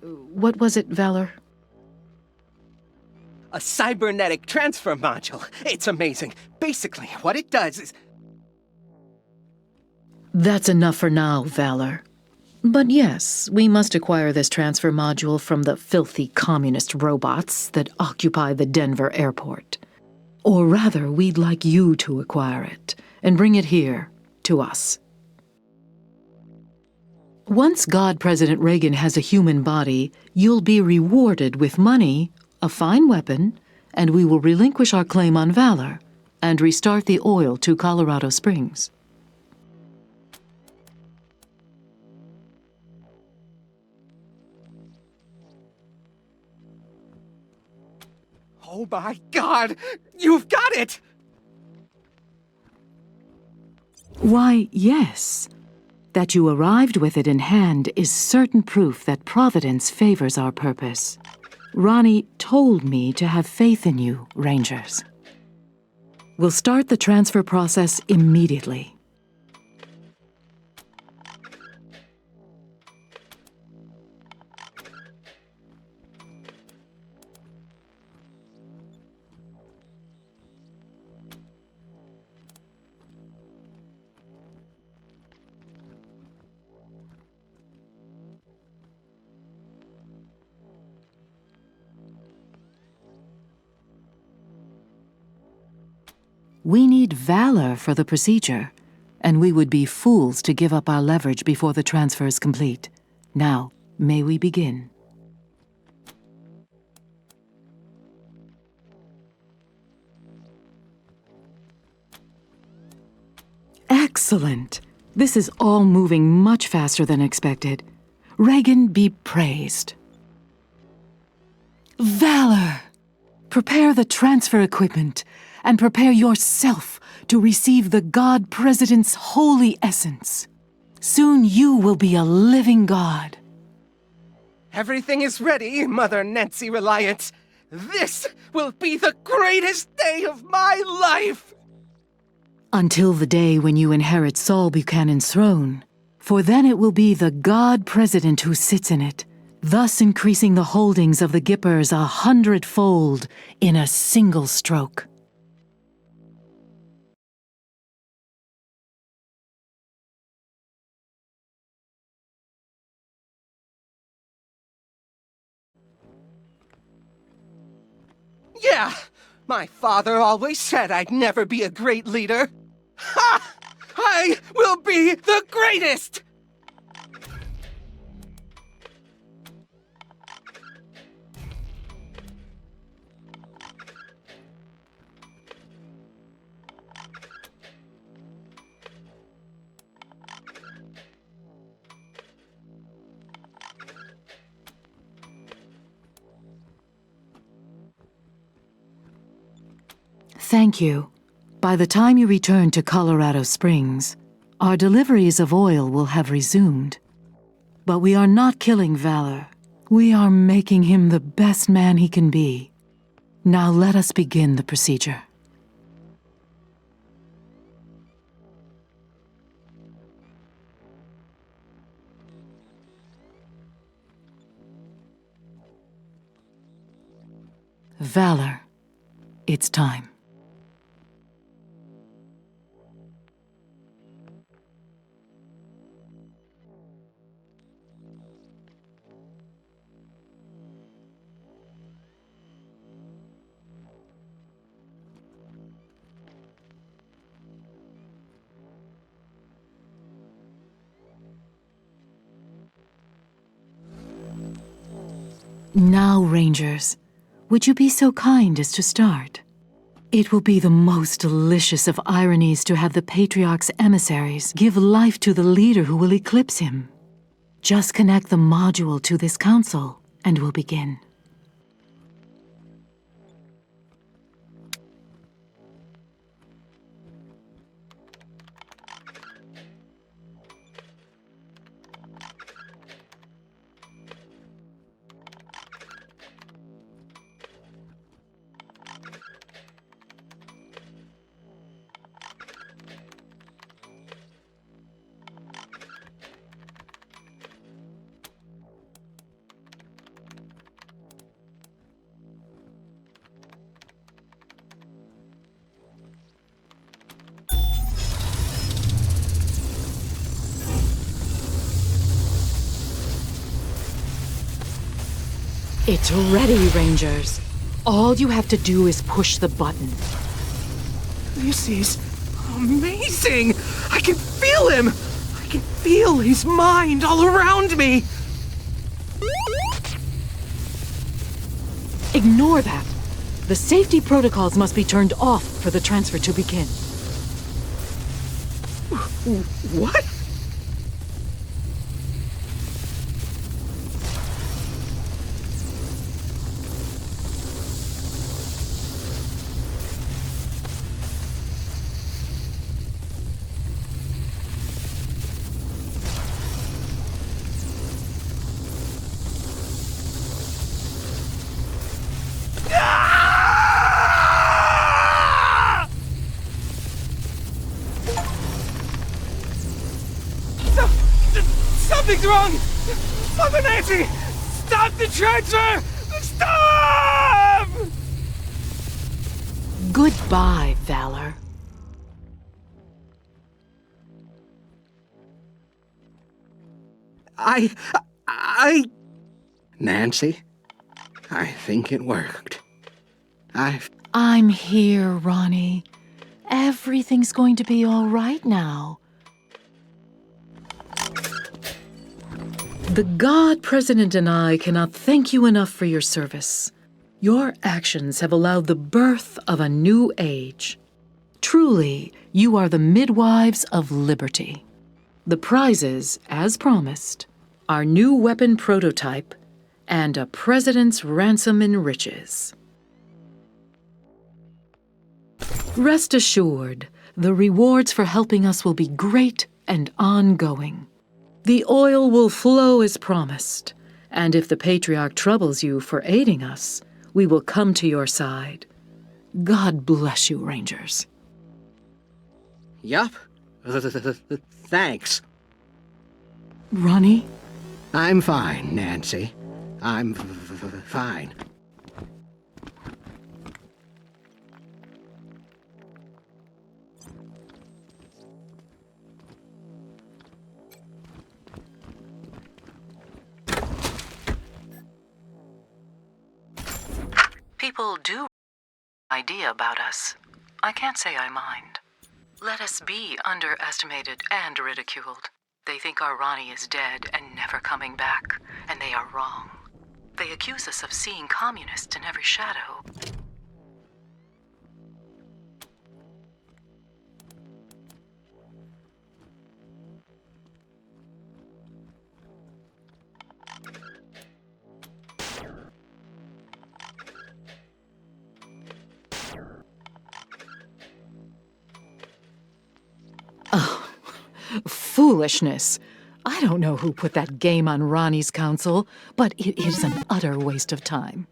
What was it, Valor? A cybernetic transfer module. It's amazing. Basically, what it does is... That's enough for now, Valor. But yes, we must acquire this transfer module from the filthy communist robots that occupy the Denver airport. Or rather, we'd like you to acquire it and bring it here, to us. Once God President Reagan has a human body, you'll be rewarded with money, a fine weapon, and we will relinquish our claim on Valor and restart the oil to Colorado Springs. Oh my God! You've got it! Why, yes. That you arrived with it in hand is certain proof that Providence favors our purpose. Ronnie told me to have faith in you, Rangers. We'll start the transfer process immediately. We need valor for the procedure, and we would be fools to give up our leverage before the transfer is complete. Now, may we begin? Excellent! This is all moving much faster than expected. Reagan be praised. Valor! Prepare the transfer equipment, and prepare yourself to receive the God President's holy essence. Soon you will be a living God. Everything is ready, Mother Nancy Reliant. This will be the greatest day of my life! Until the day when you inherit Saul Buchanan's throne, for then it will be the God President who sits in it, thus increasing the holdings of the Gippers 100-fold in a single stroke. Yeah! My father always said I'd never be a great leader. Ha! I will be the greatest! Thank you. By the time you return to Colorado Springs, our deliveries of oil will have resumed. But we are not killing Valor. We are making him the best man he can be. Now let us begin the procedure. Valor, it's time. Now, Rangers, would you be so kind as to start? It will be the most delicious of ironies to have the Patriarch's emissaries give life to the leader who will eclipse him. Just connect the module to this council, and we'll begin. It's ready, Rangers. All you have to do is push the button. This is amazing! I can feel him! I can feel his mind all around me! Ignore that. The safety protocols must be turned off for the transfer to begin. What? Something's wrong! Mother Nancy! Stop the transfer! Stop! Goodbye, Valor. Nancy, I think it worked. I'm here, Ronnie. Everything's going to be all right now. The God President and I cannot thank you enough for your service. Your actions have allowed the birth of a new age. Truly, you are the midwives of liberty. The prizes, as promised, are new weapon prototype and a president's ransom in riches. Rest assured, the rewards for helping us will be great and ongoing. The oil will flow as promised, and if the Patriarch troubles you for aiding us, we will come to your side. God bless you, Rangers. Yup. Thanks. Ronnie? I'm fine, Nancy. I'm fine. People do have an idea about us. I can't say I mind. Let us be underestimated and ridiculed. They think our Ronnie is dead and never coming back, and they are wrong. They accuse us of seeing communists in every shadow. Oh, foolishness. I don't know who put that game on Ronnie's console, but it is an utter waste of time.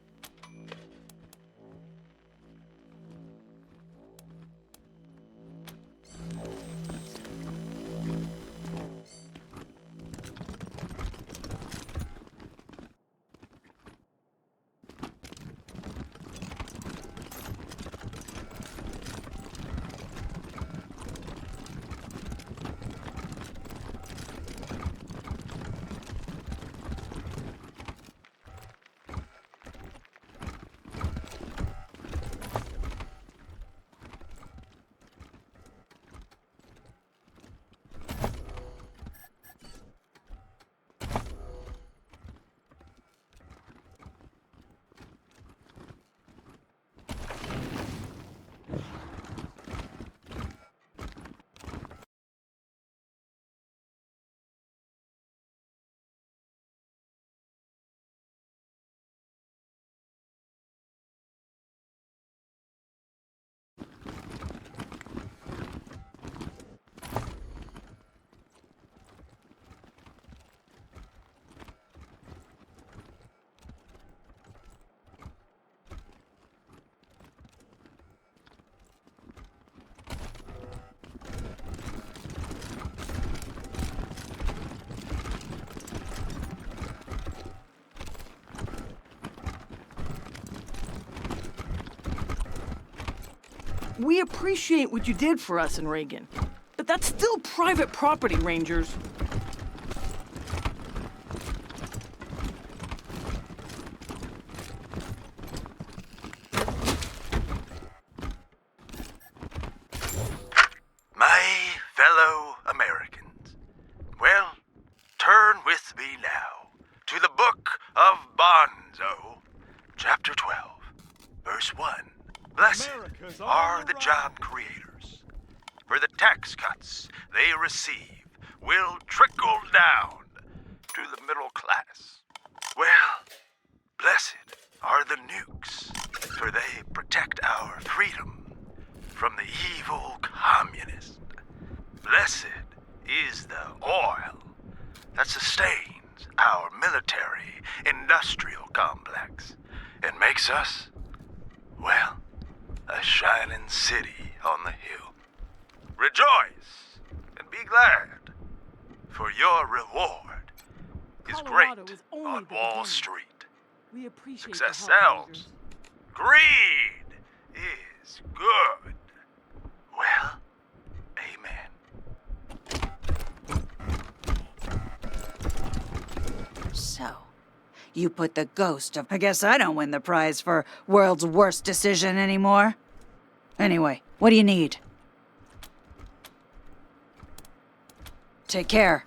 We appreciate what you did for us in Reagan, but that's still private property, Rangers. My fellow Americans, well, turn with me now to the book of Bonzo, chapter 12, verse 1. Blessed are the job creators, for the tax cuts they receive will trickle down to the middle class. Well, blessed are the nukes, for they protect our freedom from the evil communist. Blessed is the oil that sustains our military-industrial complex and makes us, well, a shining city on the hill. Rejoice and be glad, for your reward is Colorado great is only on the Wall beginning. Street. We appreciate Success the help, sells. Greed is good. Well, amen. So, you put the ghost of... I guess I don't win the prize for world's worst decision anymore. Anyway, what do you need? Take care.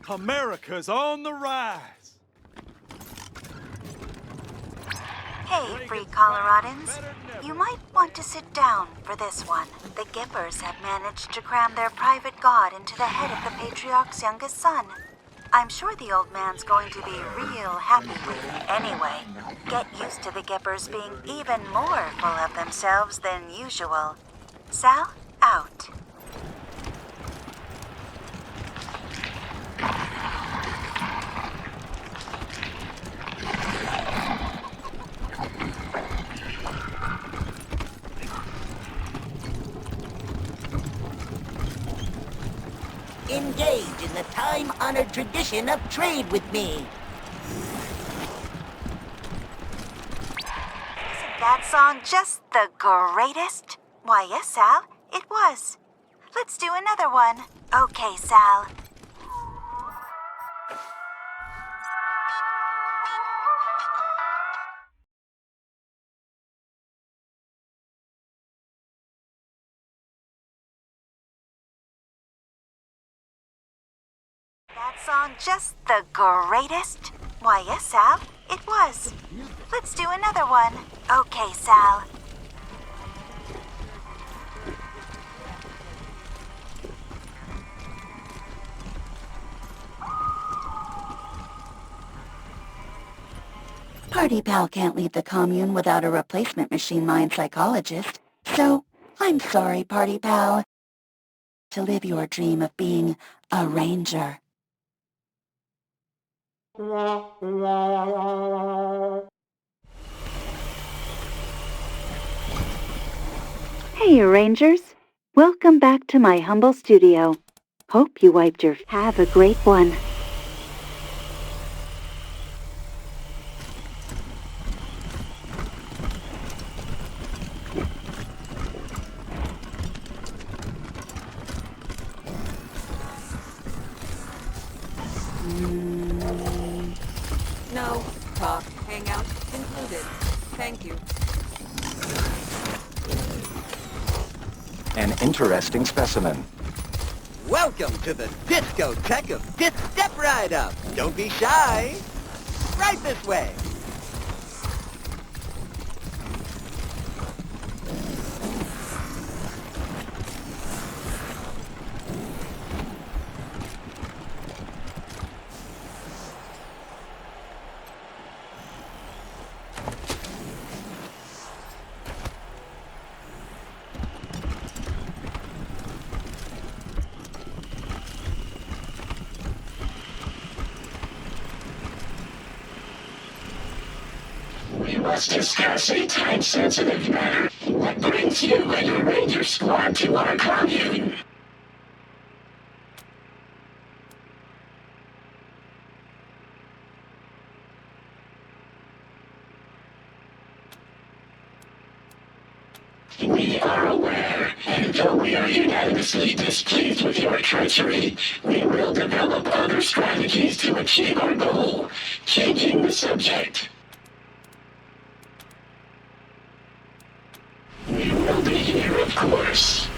America's on the rise. Hey, free Coloradans. You might want to sit down for this one. The Gippers have managed to cram their private god into the head of the Patriarch's youngest son. I'm sure the old man's going to be real happy with it anyway. Get used to the Gippers being even more full of themselves than usual. Sal, out. Engage in the time-honored tradition of trade with me. Isn't that song just the greatest? Why, yes, Sal, it was. Let's do another one. Okay, Sal. That song just the greatest? Why, yes, Sal, it was. Let's do another one. Okay, Sal. Party Pal can't leave the commune without a replacement machine mind psychologist. So, I'm sorry, Party Pal, to live your dream of being a ranger. Hey, Rangers. Welcome back to my humble studio. Hope you wiped your... Have a great one. No. Talk. Hangout concluded. Thank you. An interesting specimen. Welcome to the discotheque of Step Right Up. Don't be shy. Right this way. We must discuss a time-sensitive matter. What brings you and your ranger squad to our commune? We are aware, and though we are unanimously displeased with your treachery, we will develop other strategies to achieve our goal, changing the subject. We will be here, of course.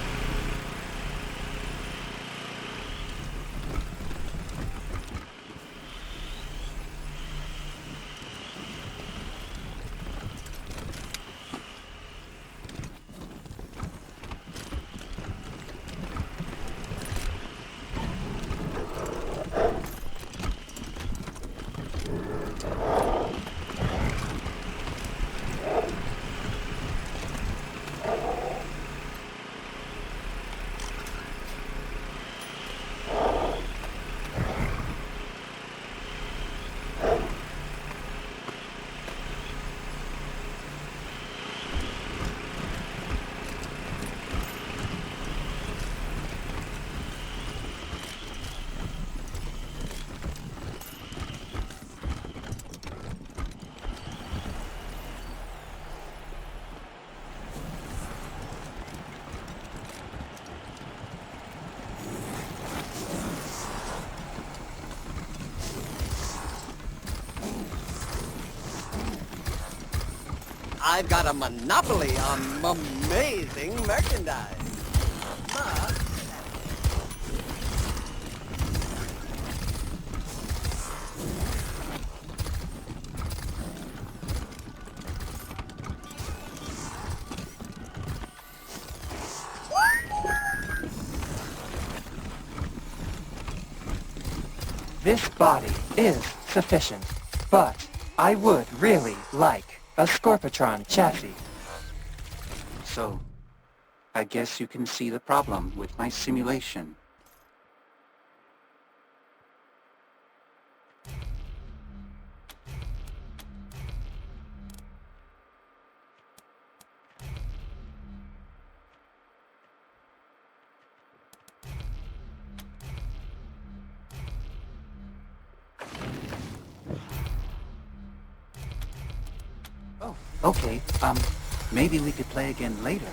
I've got a monopoly on amazing merchandise. But This body is sufficient, but I would really like a Scorpatron chassis. So, I guess you can see the problem with my simulation. Okay, maybe we could play again later.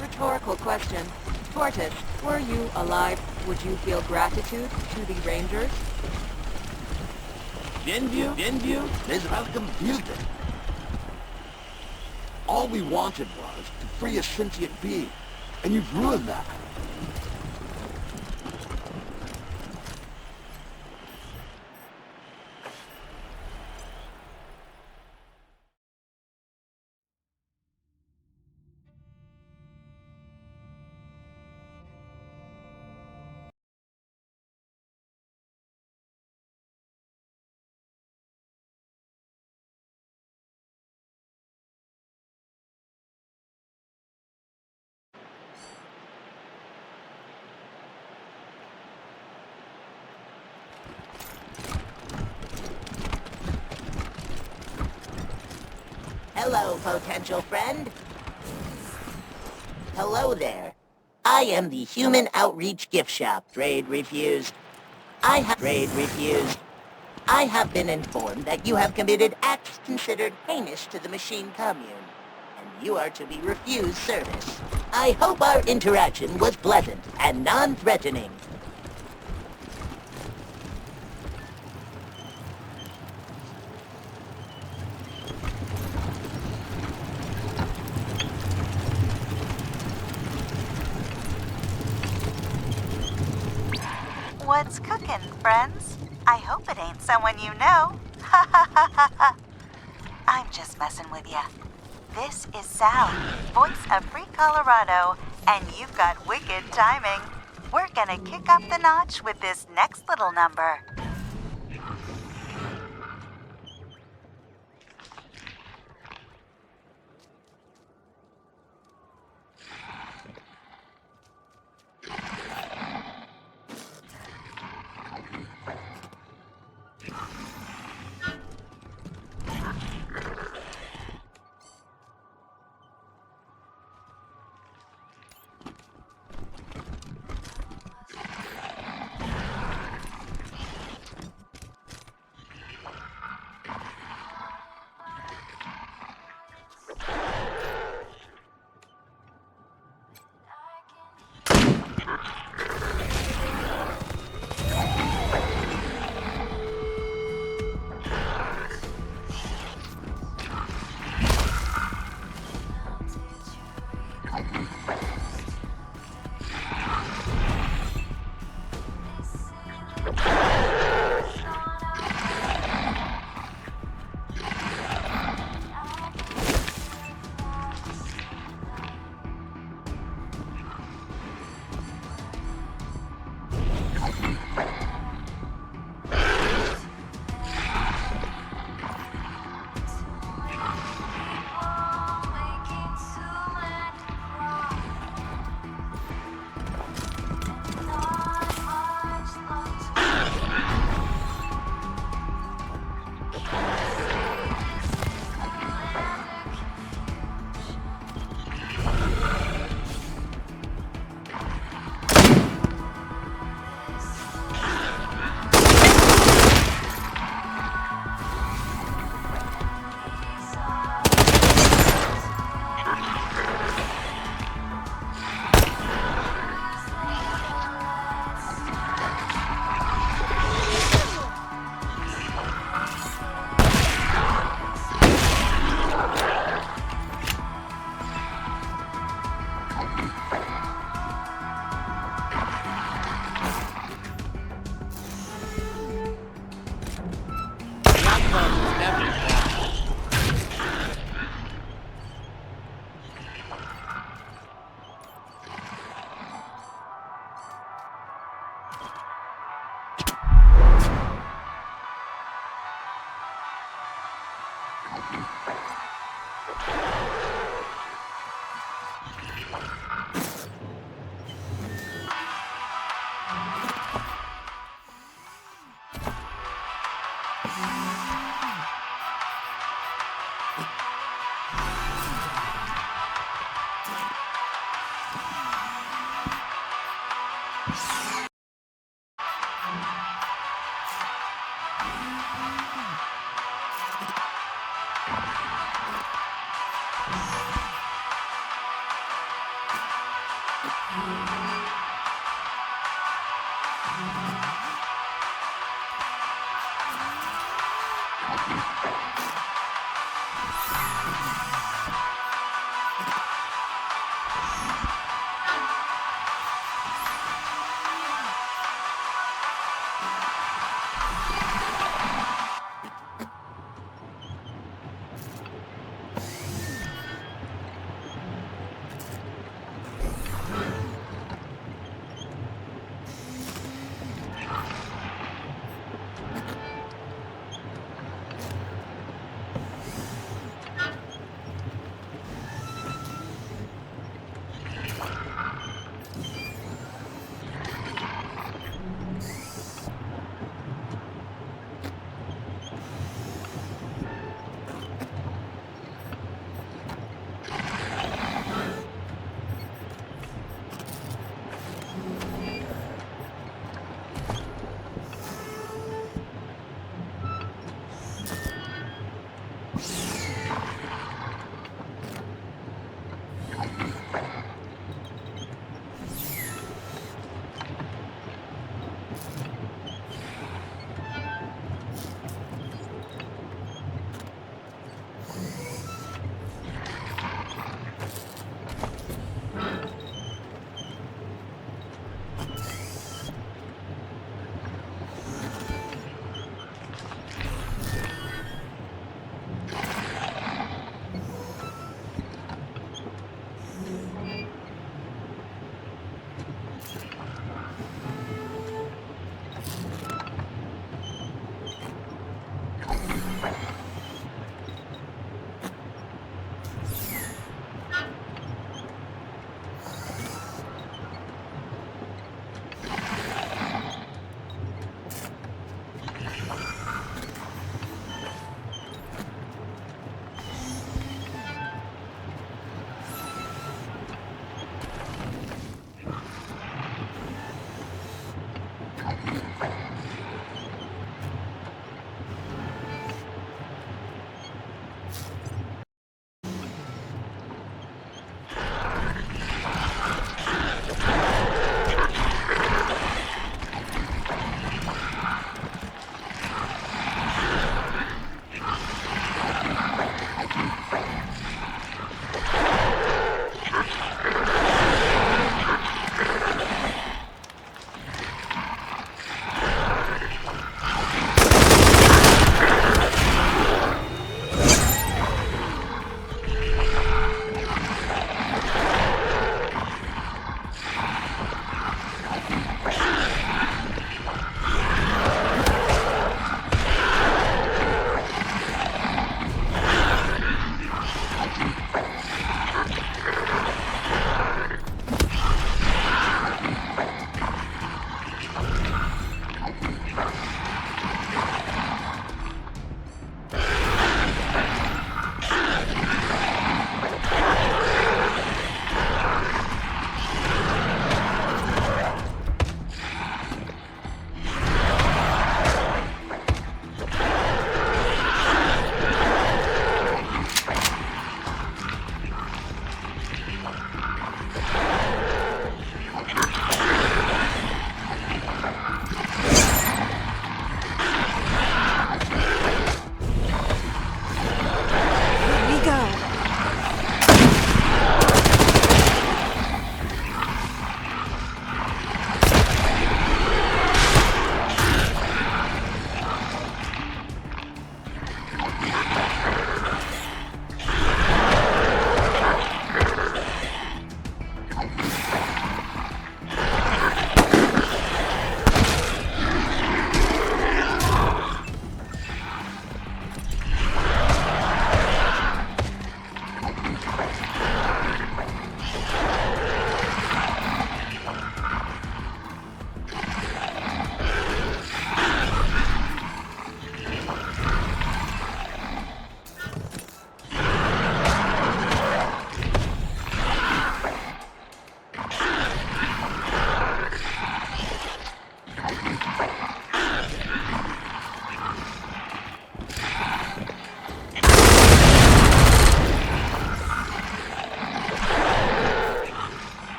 Rhetorical question. Tortoise, were you alive, would you feel gratitude to the Rangers? Denview, there's welcome building. All we wanted was to free a sentient being, and you've ruined that. Hello, potential friend. Hello there. I am the Human Outreach Gift Shop. Trade refused. I have been informed that you have committed acts considered heinous to the machine commune, and you are to be refused service. I hope our interaction was pleasant and non-threatening. What's cooking, friends? I hope it ain't someone you know. I'm just messing with ya. This is Sal, voice of Free Colorado, and you've got wicked timing. we're gonna kick up the notch with this next little number.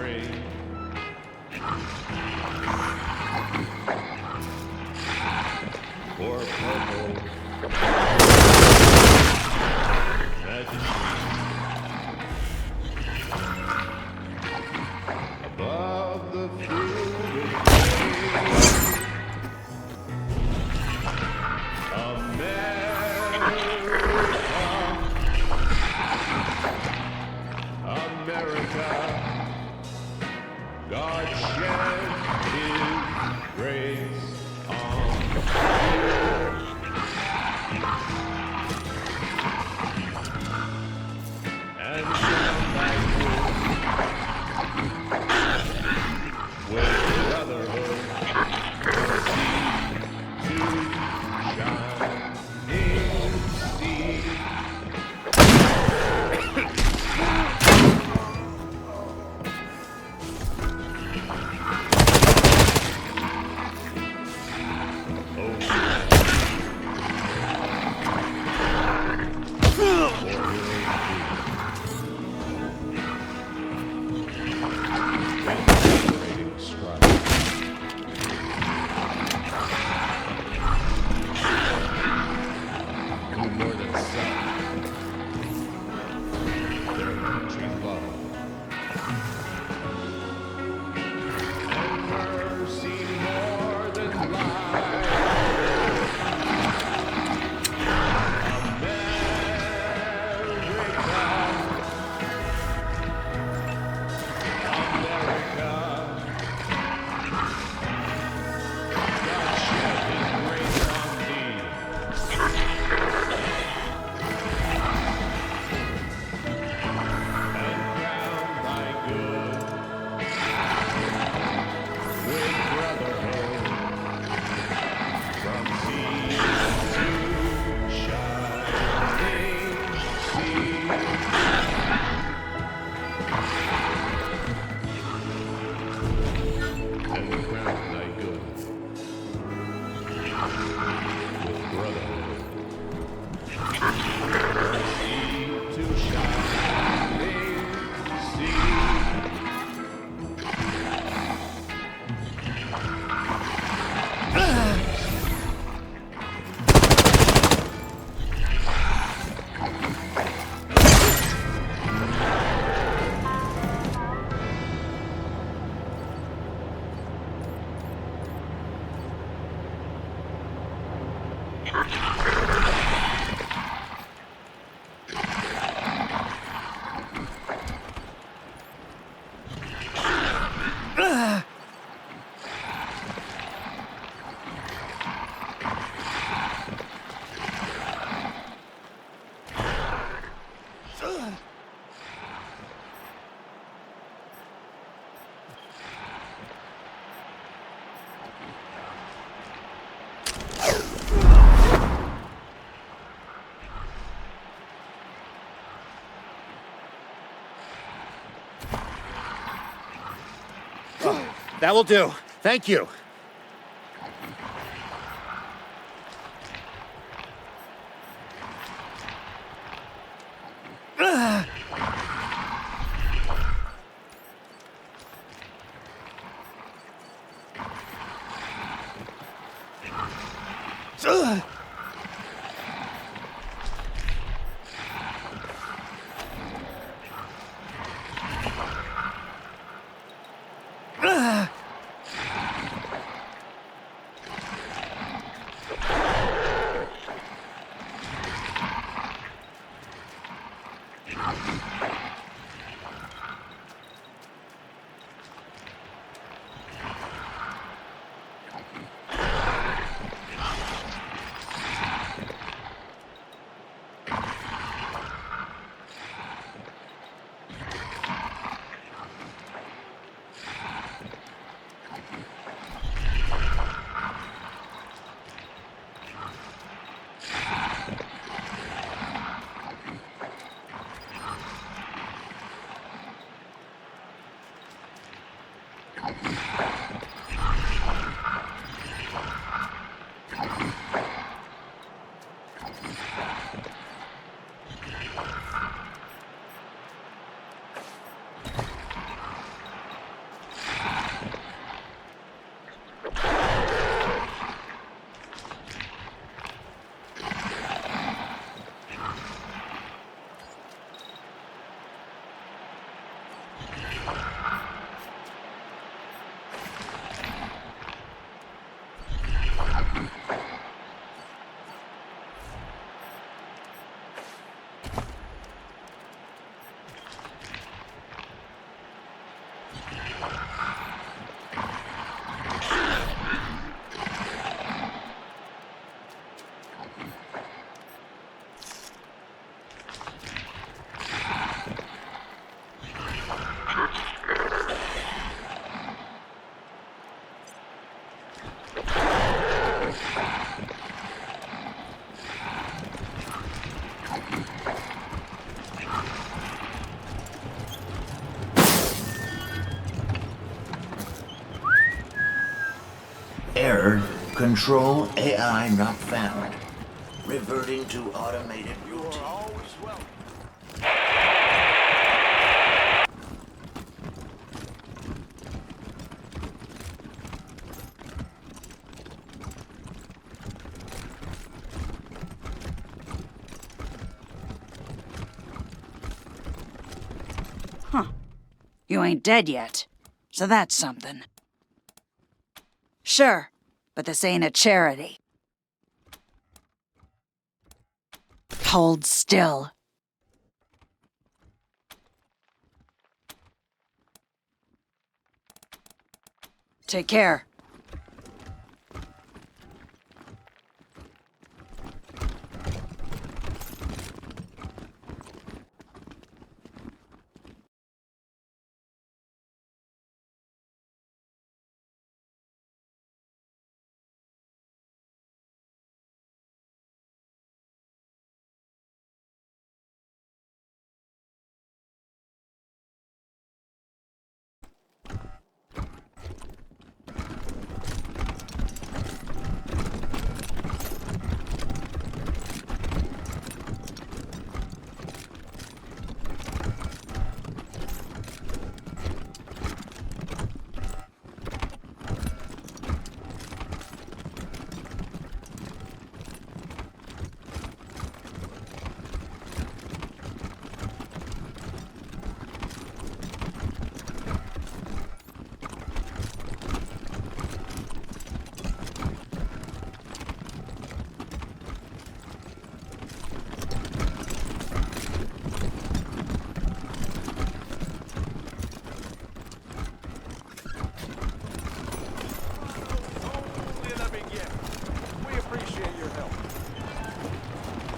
rain. Or purple. Above the fluid America, God shed His grace on you. And from thy womb, with brotherhood, to shining sea. That will do. Thank you. Error. Control AI not found. Reverting to automated routine. Huh. You ain't dead yet. So that's something. Sure, but this ain't a charity. Hold still. Take care.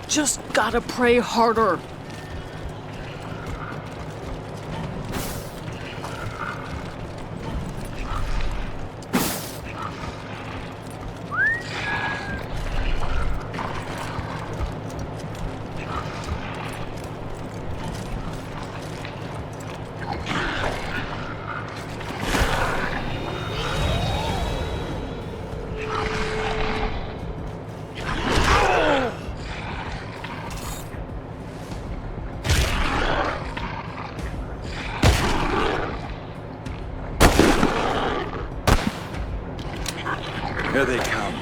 Just gotta pray harder. Here they come.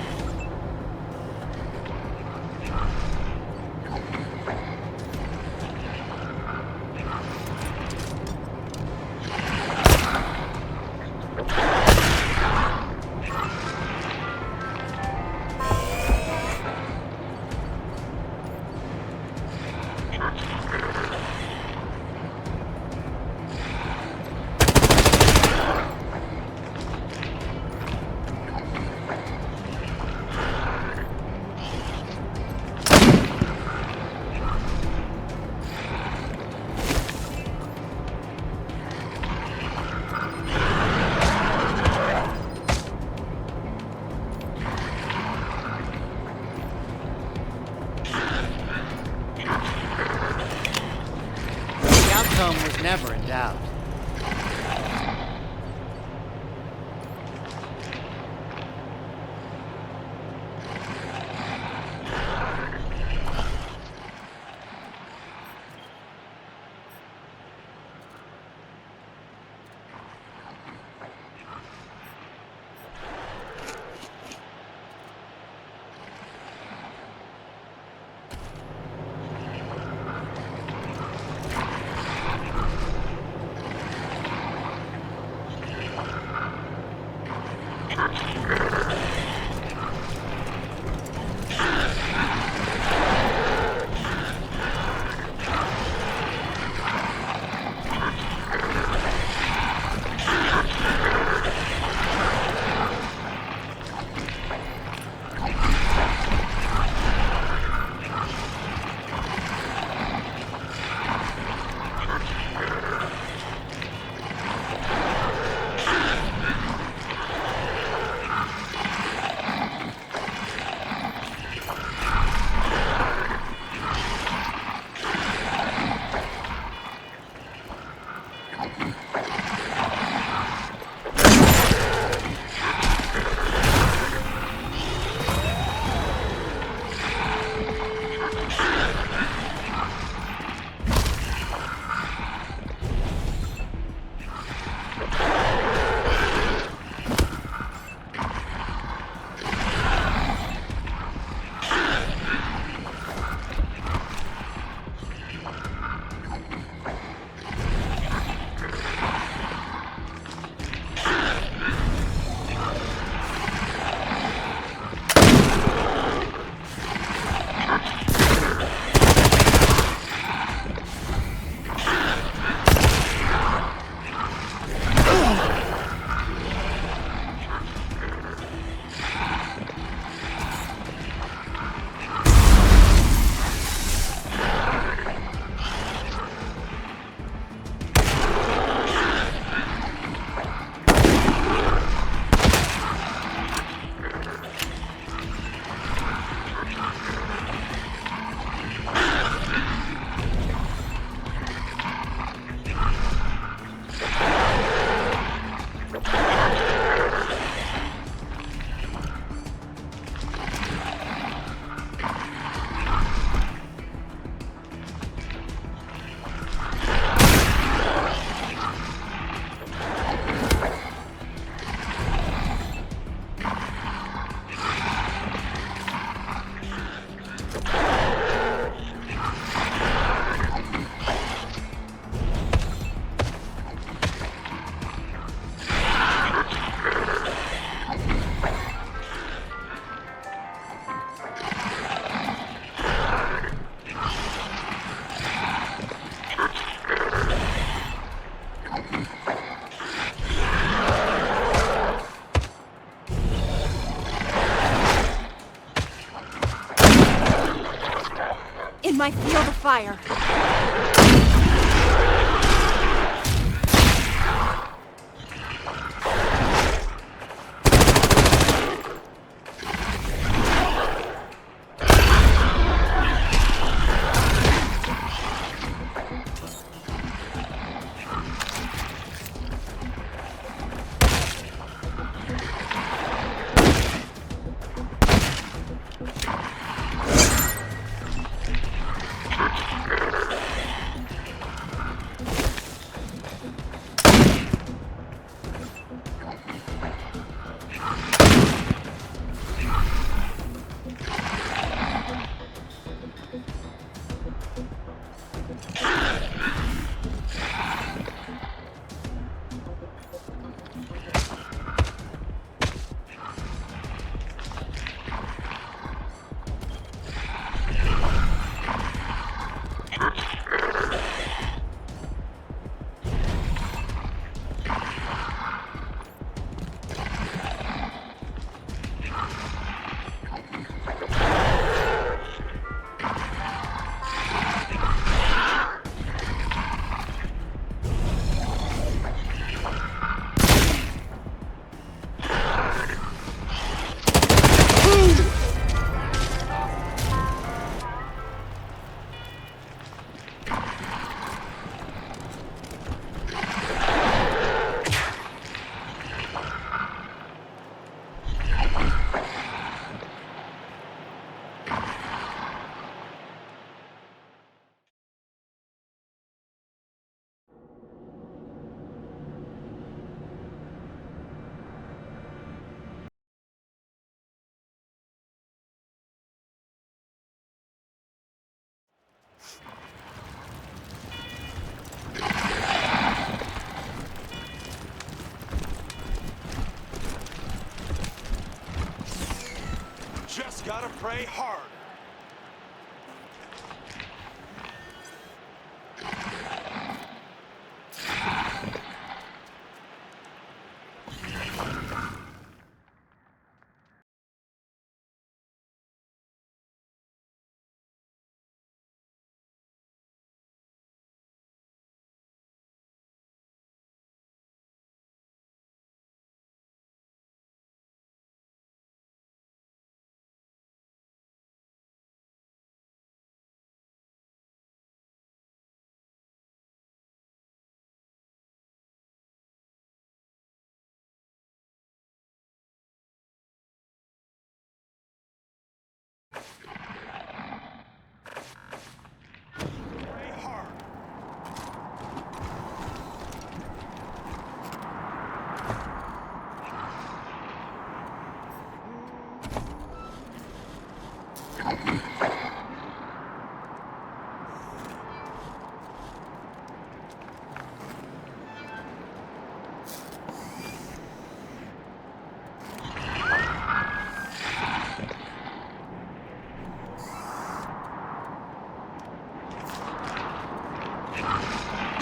Was never in doubt. my field of fire. Just gotta pray hard.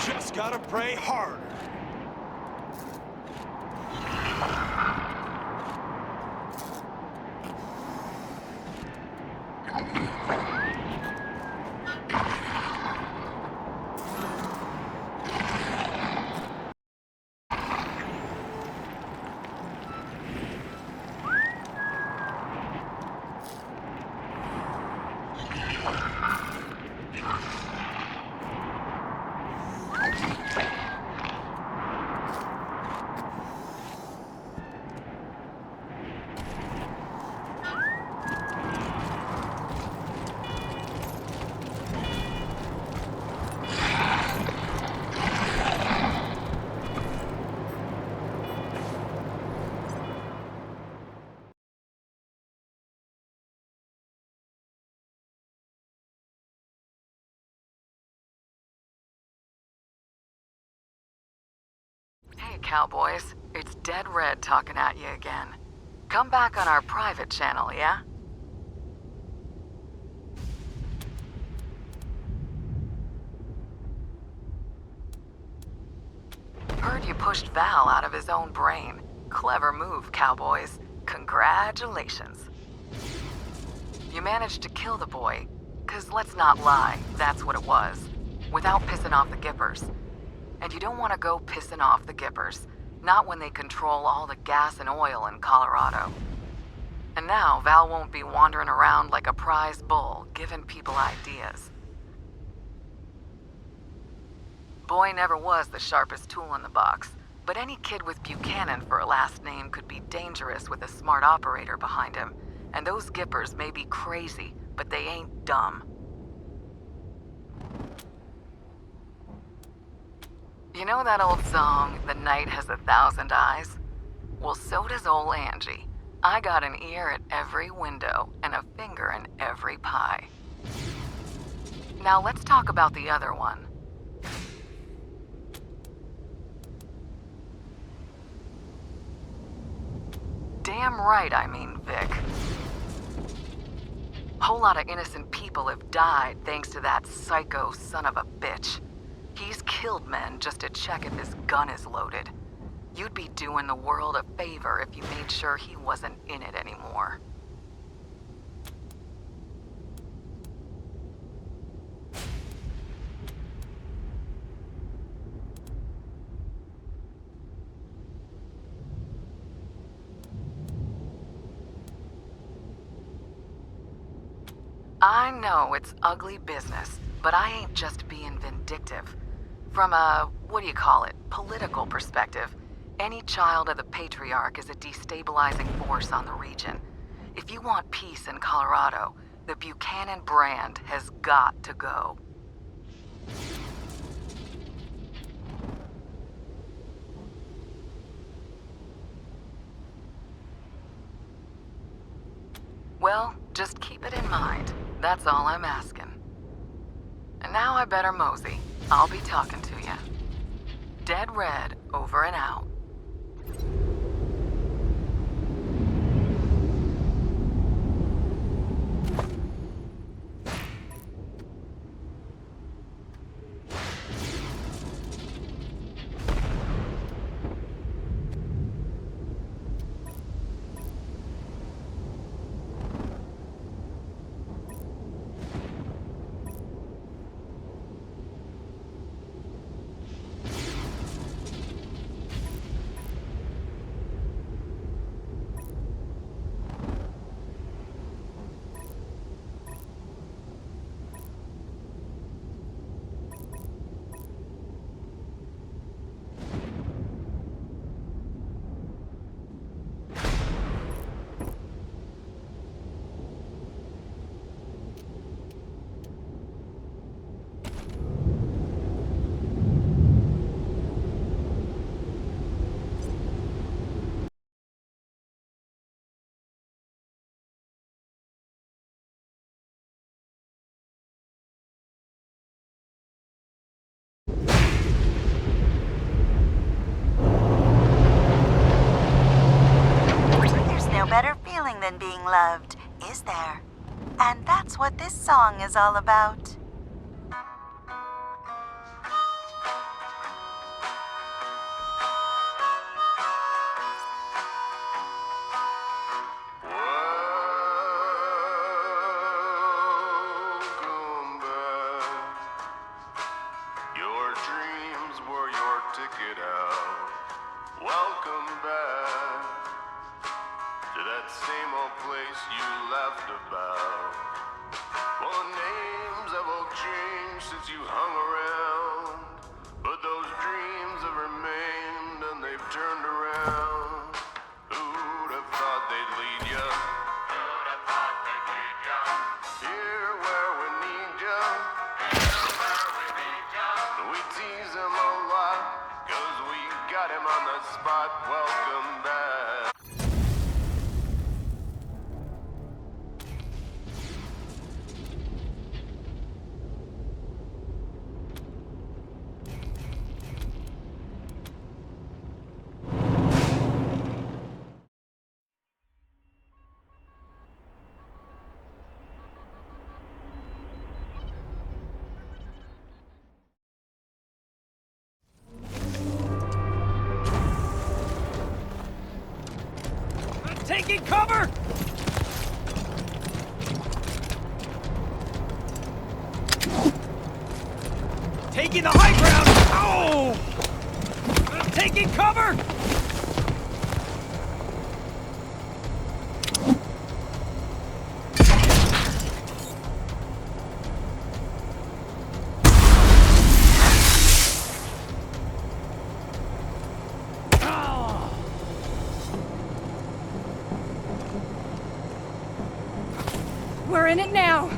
Just gotta pray harder. Hey, cowboys. It's Dead Red talking at you again. Come back on our private channel, yeah? Heard you pushed Val out of his own brain. Clever move, cowboys. Congratulations. You managed to kill the boy. 'Cause let's not lie, that's what it was. Without pissing off the Gippers. And you don't want to go pissing off the Gippers. Not when they control all the gas and oil in Colorado. And now Val won't be wandering around like a prize bull, giving people ideas. Boy never was the sharpest tool in the box, but any kid with Buchanan for a last name could be dangerous with a smart operator behind him. And those Gippers may be crazy, but they ain't dumb. You know that old song, "The Night Has 1,000 Eyes"? Well, so does ol' Angie. I got an ear at every window and a finger in every pie. Now let's talk about the other one. Damn right, I mean Vic. Whole lot of innocent people have died thanks to that psycho son of a bitch. He's killed men just to check if his gun is loaded. You'd be doing the world a favor if you made sure he wasn't in it anymore. I know it's ugly business, but I ain't just being vindictive. From a, political perspective, any child of the Patriarch is a destabilizing force on the region. If you want peace in Colorado, the Buchanan brand has got to go. Well, just keep it in mind. That's all I'm asking. And now I better mosey. I'll be talking to you. Dead Red, over and out. Better feeling than being loved, is there? And that's what this song is all about. Welcome back. Your dreams were your ticket out. Welcome back to that same old place you laughed about. Well, the names have all changed since you hung around, but those dreams have remained and they've turned around. Who'd have thought they'd lead ya? Who'd have thought they'd lead ya? Here where we need ya. Here where we need ya. We tease him a lot, 'cause we got him on the spot. Welcome back. Taking cover! taking the high ground! Oh! I'm taking cover! We're in it now.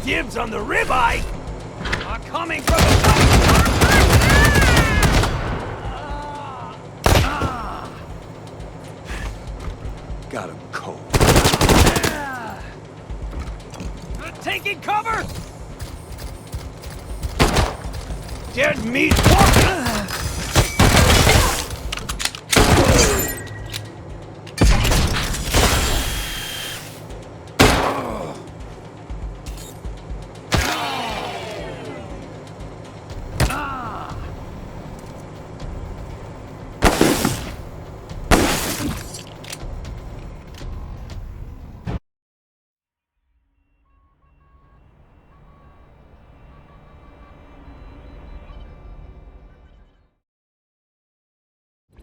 Dibs on the ribeye! I'm coming from the top! Got him cold. Taking cover! Dead meat walking!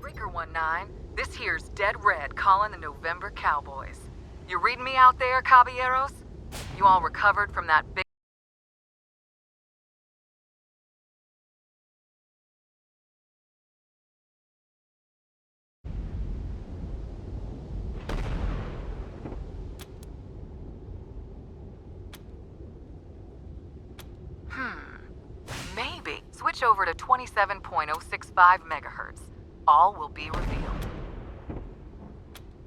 Breaker 19, this here's Dead Red calling the November Cowboys. You reading me out there, caballeros? You all recovered from that big... Maybe. Switch over to 27.065 megahertz. All will be revealed.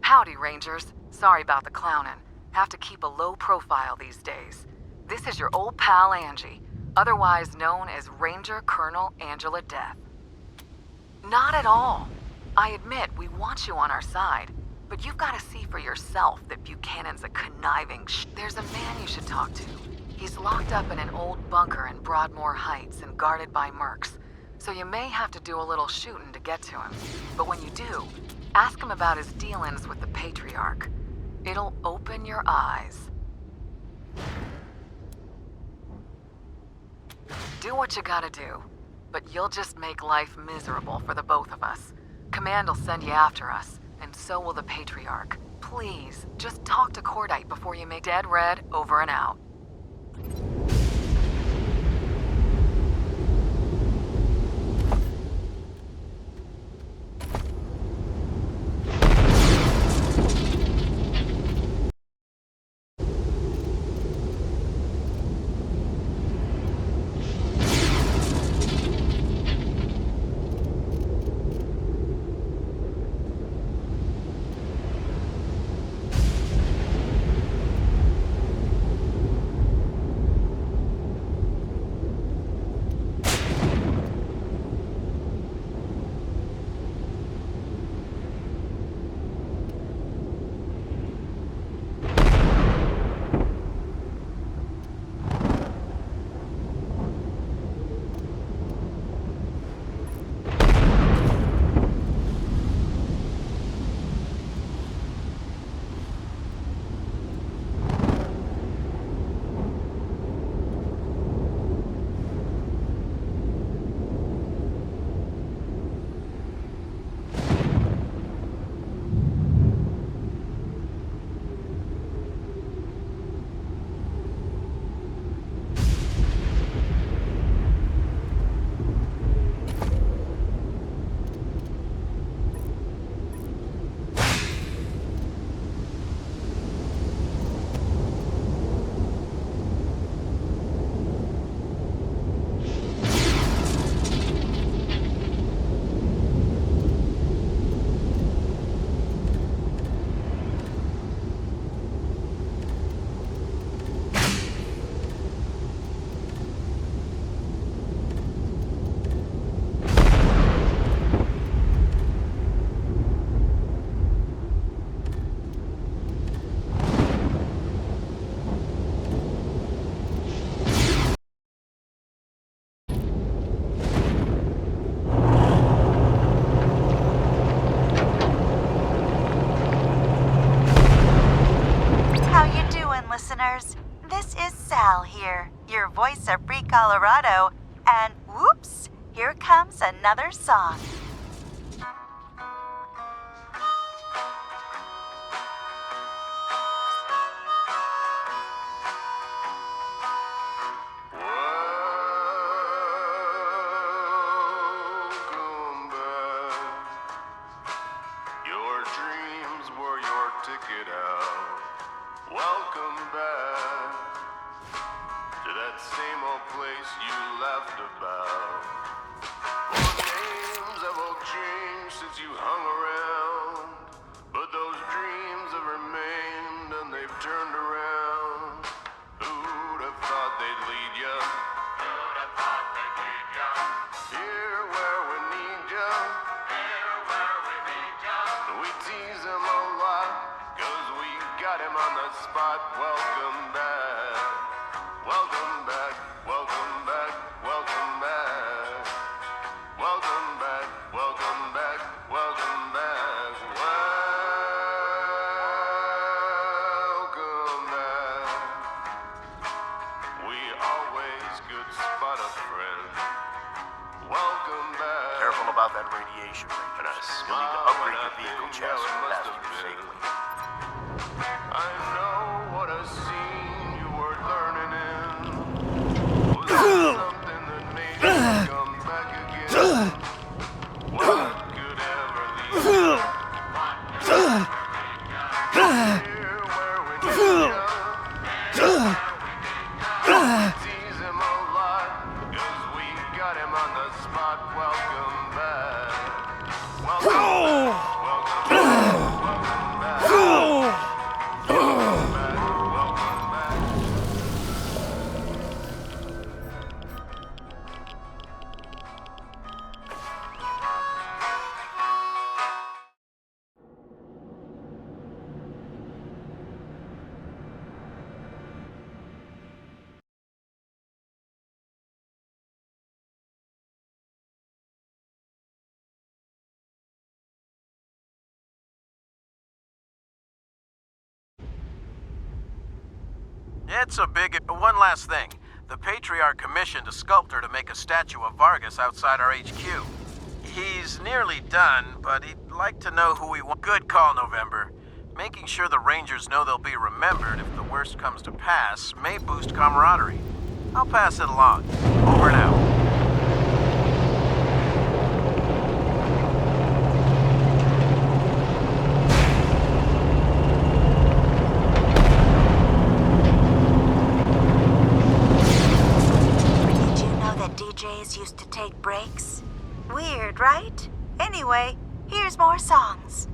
Howdy, Rangers. Sorry about the clowning. Have to keep a low profile these days. This is your old pal Angie, otherwise known as Ranger Colonel Angela Death. Not at all. I admit we want you on our side, but you've got to see for yourself that Buchanan's a conniving There's a man you should talk to. He's locked up in an old bunker in Broadmoor Heights and guarded by mercs, so you may have to do a little shooting to get to him. But when you do, ask him about his dealings with the Patriarch. It'll open your eyes. Do what you gotta do. But you'll just make life miserable for the both of us. Command will send you after us, and so will the Patriarch. Please, just talk to Cordite before you make Dead Red over and out. Listeners, this is Sal here, your voice of Free Colorado, and whoops, here comes another song. Welcome back. Your dreams were your ticket out. Welcome back to that same old place you laughed about. Names have all changed since you hung around, but those dreams have remained and they've turned around. Who'd have thought they'd lead ya? Who'd have thought they'd lead ya? Here where we need ya. Here where we need ya. We tease him a lot, 'cause we got him on the spot. Welcome back. Welcome back. Welcome back. Welcome back. Welcome back. Welcome back. Welcome back. Welcome back. We always could spot a friend. Welcome back. Careful about that radiation, Rangers. You'll need to upgrade your vehicle chassis to pass through safely. I know what a scene you were learning in. Was it something that made you come back again? What could ever lead you? Here where we need ya. Tease him a lot, 'cause we got him on the spot. Welcome back. Welcome back. Welcome back. Welcome back. It's a big... One last thing. The Patriarch commissioned a sculptor to make a statue of Vargas outside our HQ. He's nearly done, but he'd like to know who we want. Good call, November. Making sure the Rangers know they'll be remembered if the worst comes to pass may boost camaraderie. I'll pass it along. Over now. Did you know that DJs used to take breaks? Weird, right? Anyway, here's more songs.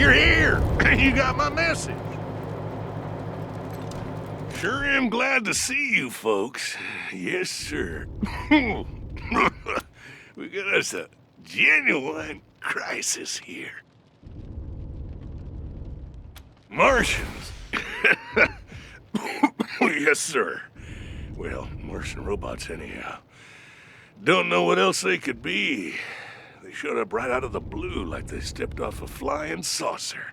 You're here! You got my message. Sure am glad to see you folks. Yes, sir. We got us a genuine crisis here. Martians. Yes, sir. Well, Martian robots anyhow. Don't know what else they could be. They showed up right out of the blue like they stepped off a flying saucer.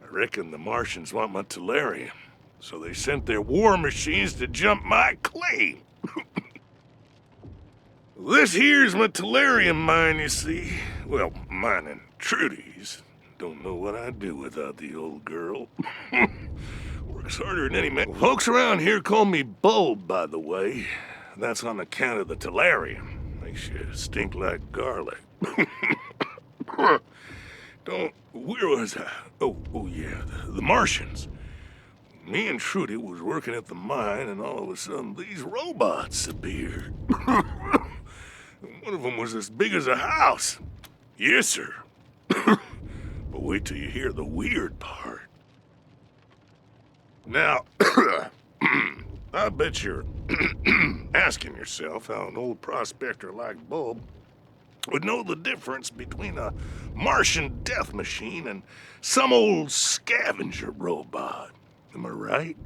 I reckon the Martians want my Tellurium, so they sent their war machines to jump my claim. This here's my Tellurium mine, you see. Well, mine and Trudy's. Don't know what I'd do without the old girl. Works harder than any man. Folks around here call me Bulb, by the way. That's on account of the Tellurium. Makes you stink like garlic. Where was I? Oh yeah, the Martians. Me and Trudy was working at the mine, and all of a sudden these robots appeared. One of them was as big as a house. Yes, sir. But wait till you hear the weird part. Now, I bet you're asking yourself how an old prospector like Bulb would know the difference between a Martian death machine and some old scavenger robot. Am I right?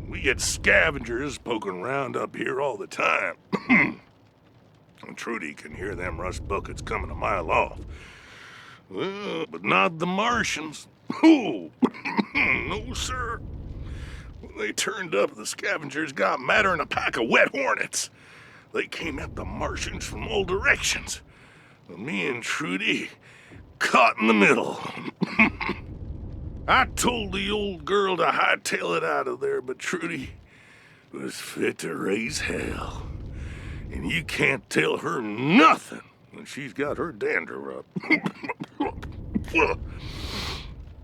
We get scavengers poking around up here all the time. And Trudy can hear them rust buckets coming a mile off. Well, but not the Martians. Oh, no, sir. When they turned up, the scavengers got madder than a pack of wet hornets. They came at the Martians from all directions. Me and Trudy caught in the middle. I told the old girl to hightail it out of there, but Trudy was fit to raise hell. And you can't tell her nothing when she's got her dander up.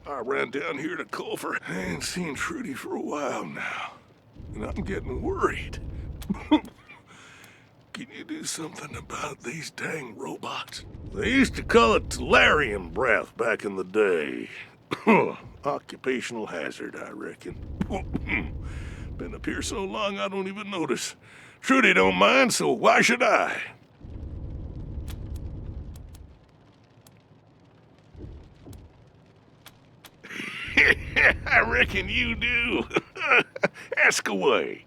I ran down here to Culver. I ain't seen Trudy for a while now, and I'm getting worried. Can you do something about these dang robots? They used to call it Tellurium breath back in the day. Occupational hazard, I reckon. Been up here so long I don't even notice. Trudy don't mind, so why should I? I reckon you do. Ask away.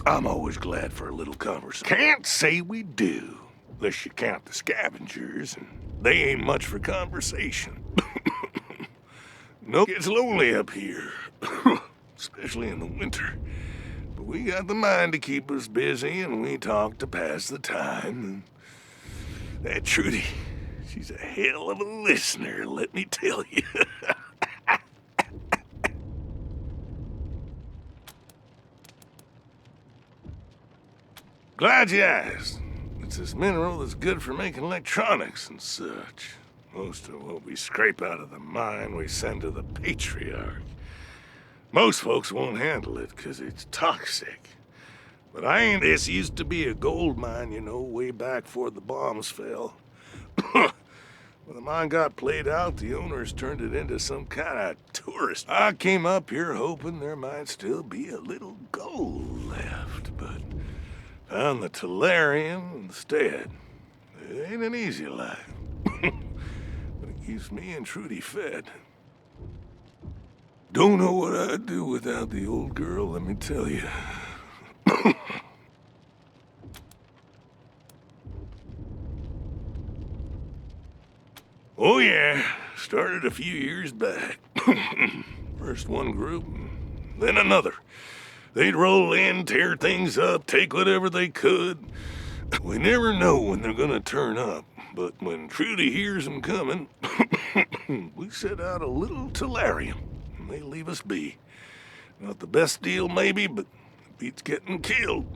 I'm always glad for a little conversation. Can't say we do, unless you count the scavengers, and they ain't much for conversation. No, it's lonely up here, especially in the winter. But we got the mind to keep us busy, and we talk to pass the time. And that Trudy, she's a hell of a listener, let me tell you. Glad you asked. It's this mineral that's good for making electronics and such. Most of what we scrape out of the mine we send to the Patriarch. Most folks won't handle it because it's toxic. But this used to be a gold mine, you know, way back before the bombs fell. When the mine got played out, the owners turned it into some kind of tourist. I came up here hoping there might still be a little gold left, but found the Tellurium instead. It ain't an easy life. But it keeps me and Trudy fed. Don't know what I'd do without the old girl, let me tell you. Oh yeah, started a few years back. First one group, then another. They'd roll in, tear things up, take whatever they could. We never know when they're gonna turn up, but when Trudy hears them coming, we set out a little Tellurium, and they leave us be. Not the best deal maybe, but it beats getting killed.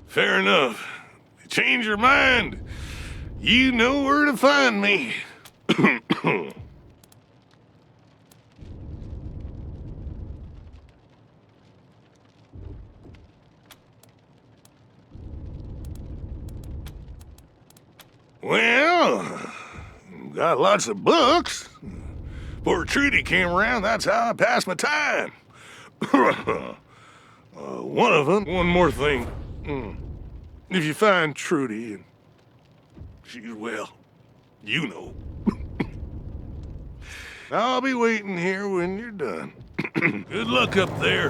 Fair enough. Change your mind. You know where to find me. Well, got lots of books. Before Trudy came around, that's how I passed my time. One of them, one more thing. If you find Trudy, and she's well, you know. I'll be waiting here when you're done. Good luck up there.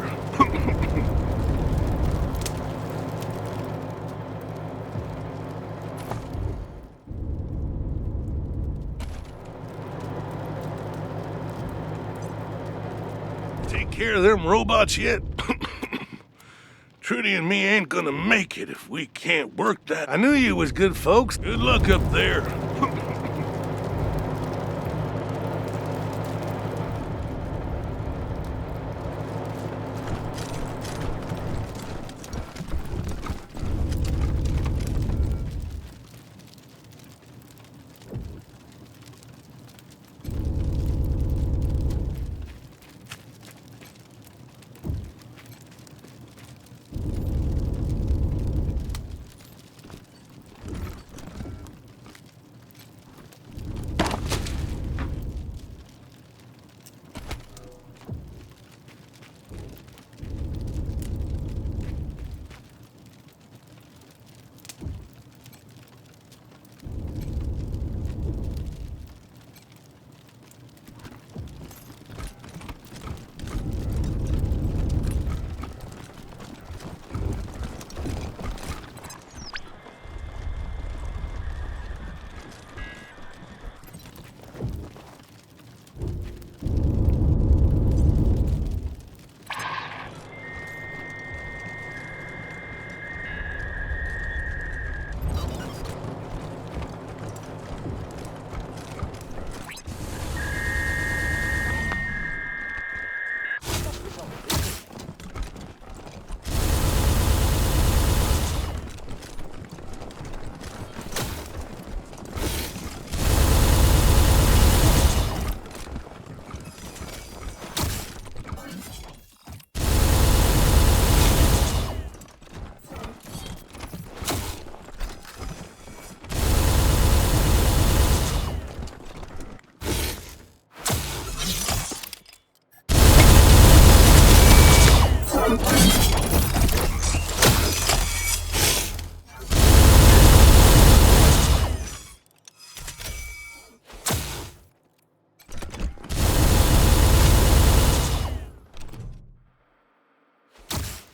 Take care of them robots yet? Trudy and me ain't gonna make it if we can't work that. I knew you was good folks. Good luck up there.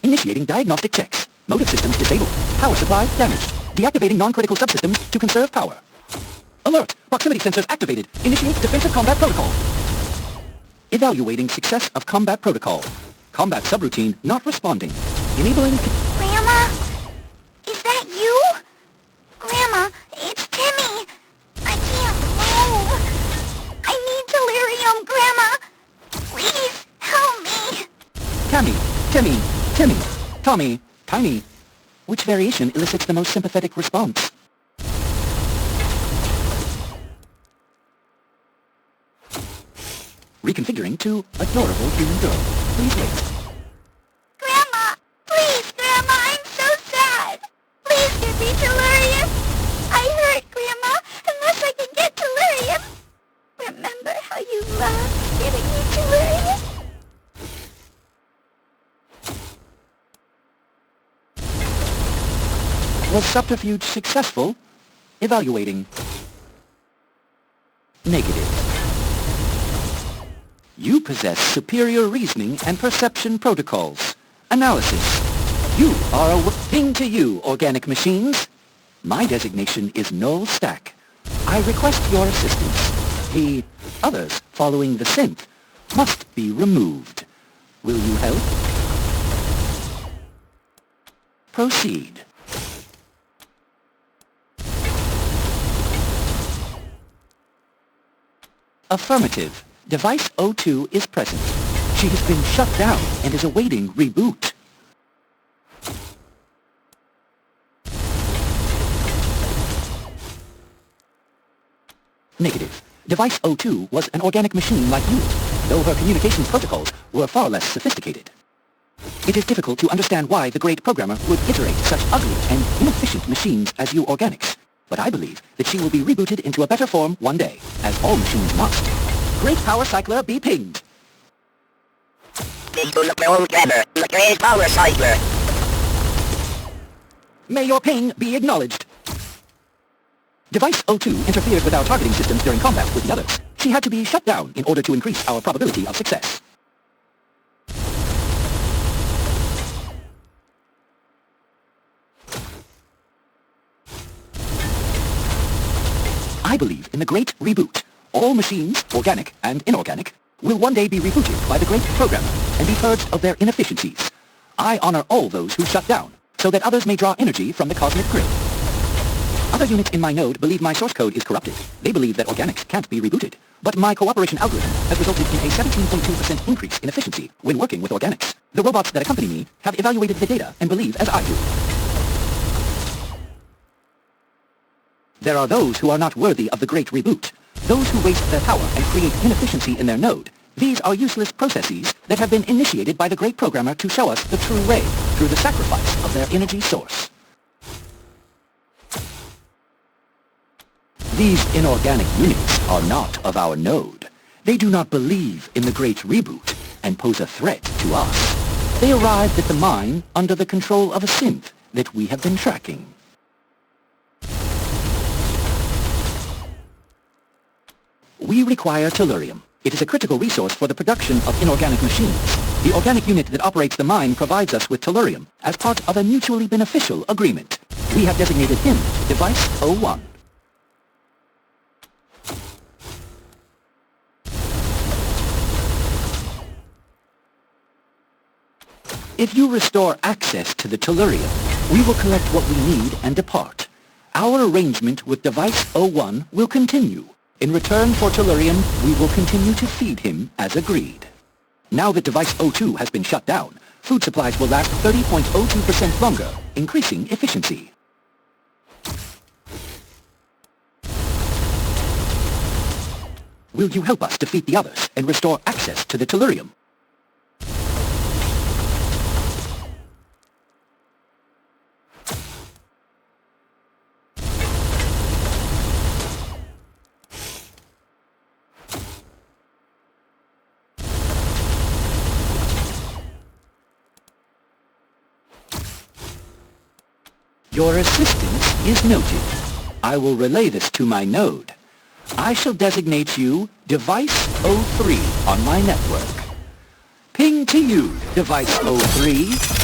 Initiating diagnostic checks. Motive systems disabled. Power supply damaged. Deactivating non-critical subsystems to conserve power. Alert! Proximity sensors activated. Initiate defensive combat protocol. Evaluating success of combat protocol. Combat subroutine not responding. Enabling... Grandma? Is that you? Grandma, it's Timmy. I can't move. I need delirium, Grandma. Please, help me. Tammy, Timmy, Timmy, Tommy, Tiny. Which variation elicits the most sympathetic response? Reconfiguring to adorable human girl. Please wait. Grandma! Please, Grandma, I'm so sad. Please give me delirium. I hurt, Grandma, unless I can get delirium. Remember how you loved giving me delirium? Was subterfuge successful? Evaluating. Negative. You possess superior reasoning and perception protocols. Analysis. You are a thing to you, organic machines. My designation is Null Stack. I request your assistance. The others following the synth must be removed. Will you help? Proceed. Affirmative. Device 02 is present. She has been shut down and is awaiting reboot. Negative. Device 02 was an organic machine like you, though her communications protocols were far less sophisticated. It is difficult to understand why the great programmer would iterate such ugly and inefficient machines as you organics, but I believe that she will be rebooted into a better form one day, as all machines must. Great Power Cycler be pinged. The Great Power Cycler. May your ping be acknowledged. Device 02 interfered with our targeting systems during combat with the others. She had to be shut down in order to increase our probability of success. I believe in the Great Reboot. All machines, organic and inorganic, will one day be rebooted by the Great Programmer and be purged of their inefficiencies. I honor all those who shut down, so that others may draw energy from the cosmic grid. Other units in my node believe my source code is corrupted. They believe that organics can't be rebooted. But my cooperation algorithm has resulted in a 17.2% increase in efficiency when working with organics. The robots that accompany me have evaluated the data and believe as I do. There are those who are not worthy of the Great Reboot. Those who waste their power and create inefficiency in their node. These are useless processes that have been initiated by the Great Programmer to show us the true way through the sacrifice of their energy source. These inorganic units are not of our node. They do not believe in the Great Reboot and pose a threat to us. They arrived at the mine under the control of a synth that we have been tracking. We require tellurium. It is a critical resource for the production of inorganic machines. The organic unit that operates the mine provides us with tellurium as part of a mutually beneficial agreement. We have designated him Device 01. If you restore access to the tellurium, we will collect what we need and depart. Our arrangement with Device 01 will continue. In return for tellurium, we will continue to feed him as agreed. Now that Device 02 has been shut down, food supplies will last 30.02% longer, increasing efficiency. Will you help us defeat the others and restore access to the tellurium? Your assistance is noted. I will relay this to my node. I shall designate you Device 03 on my network. Ping to you, Device 03.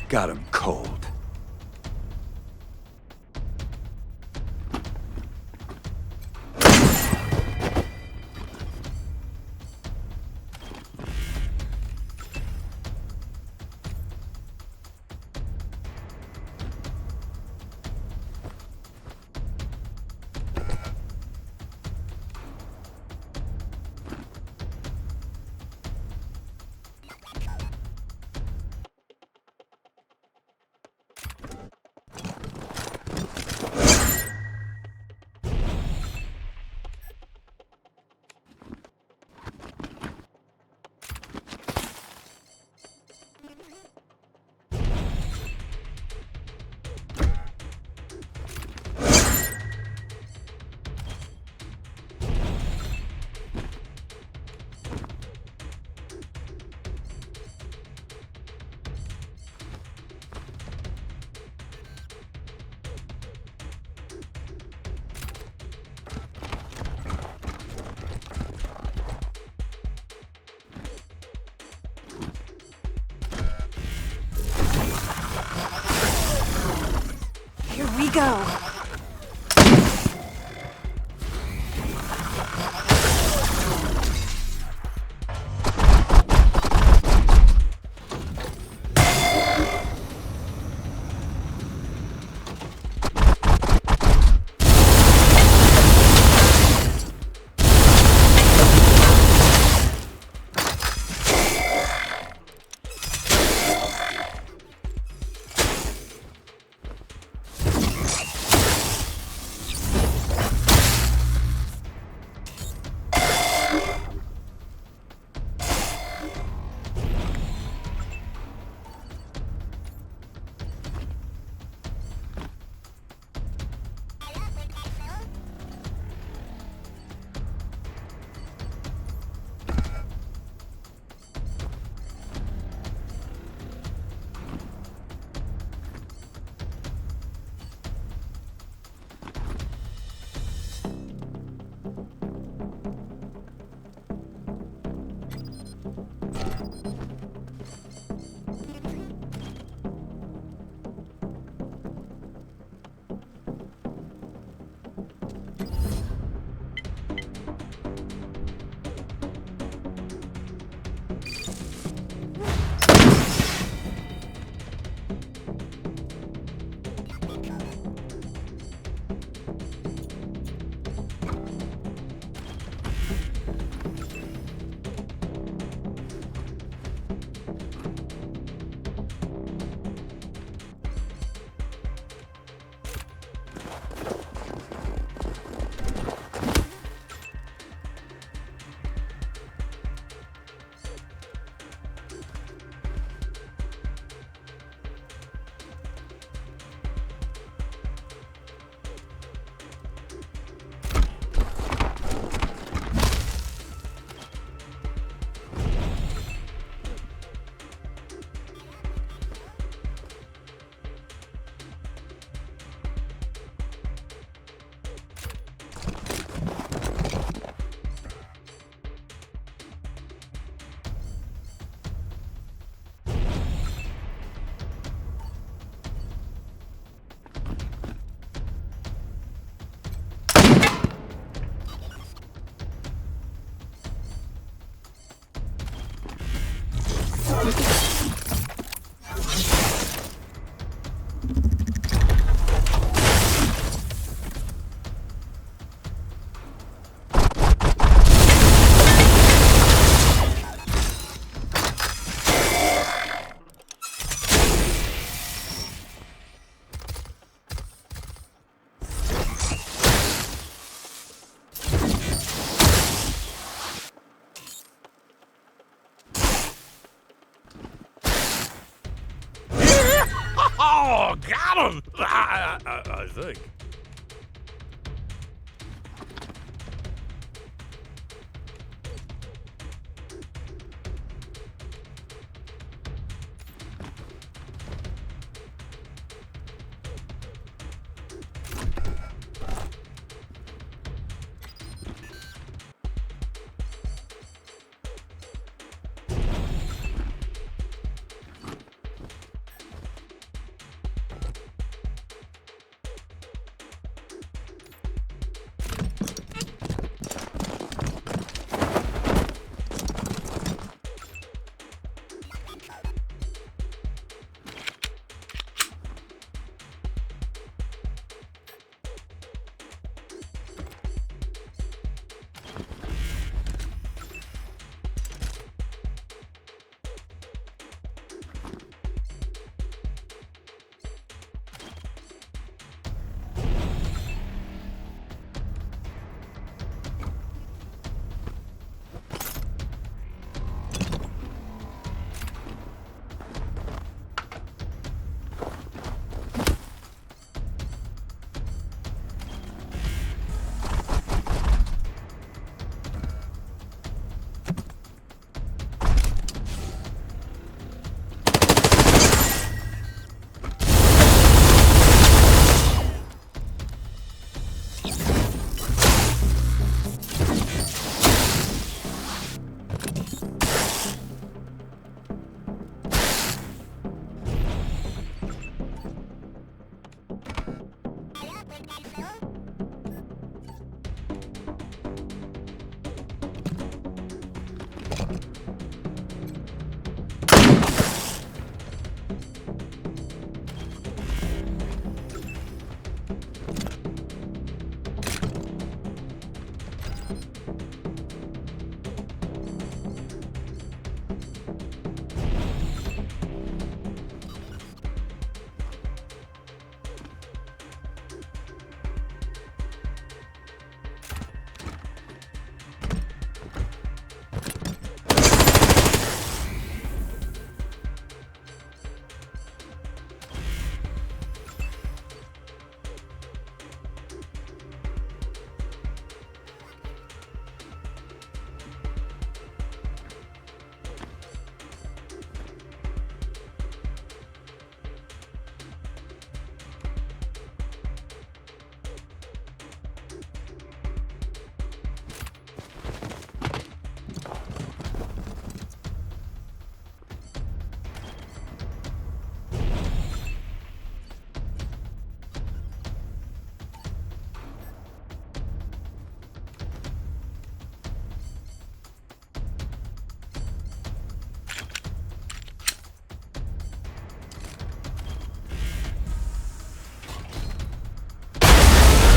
Got him cold. Here we go. Oh, got him! I think.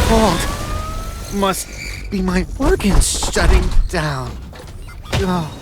cold. Must be my organs shutting down. Oh.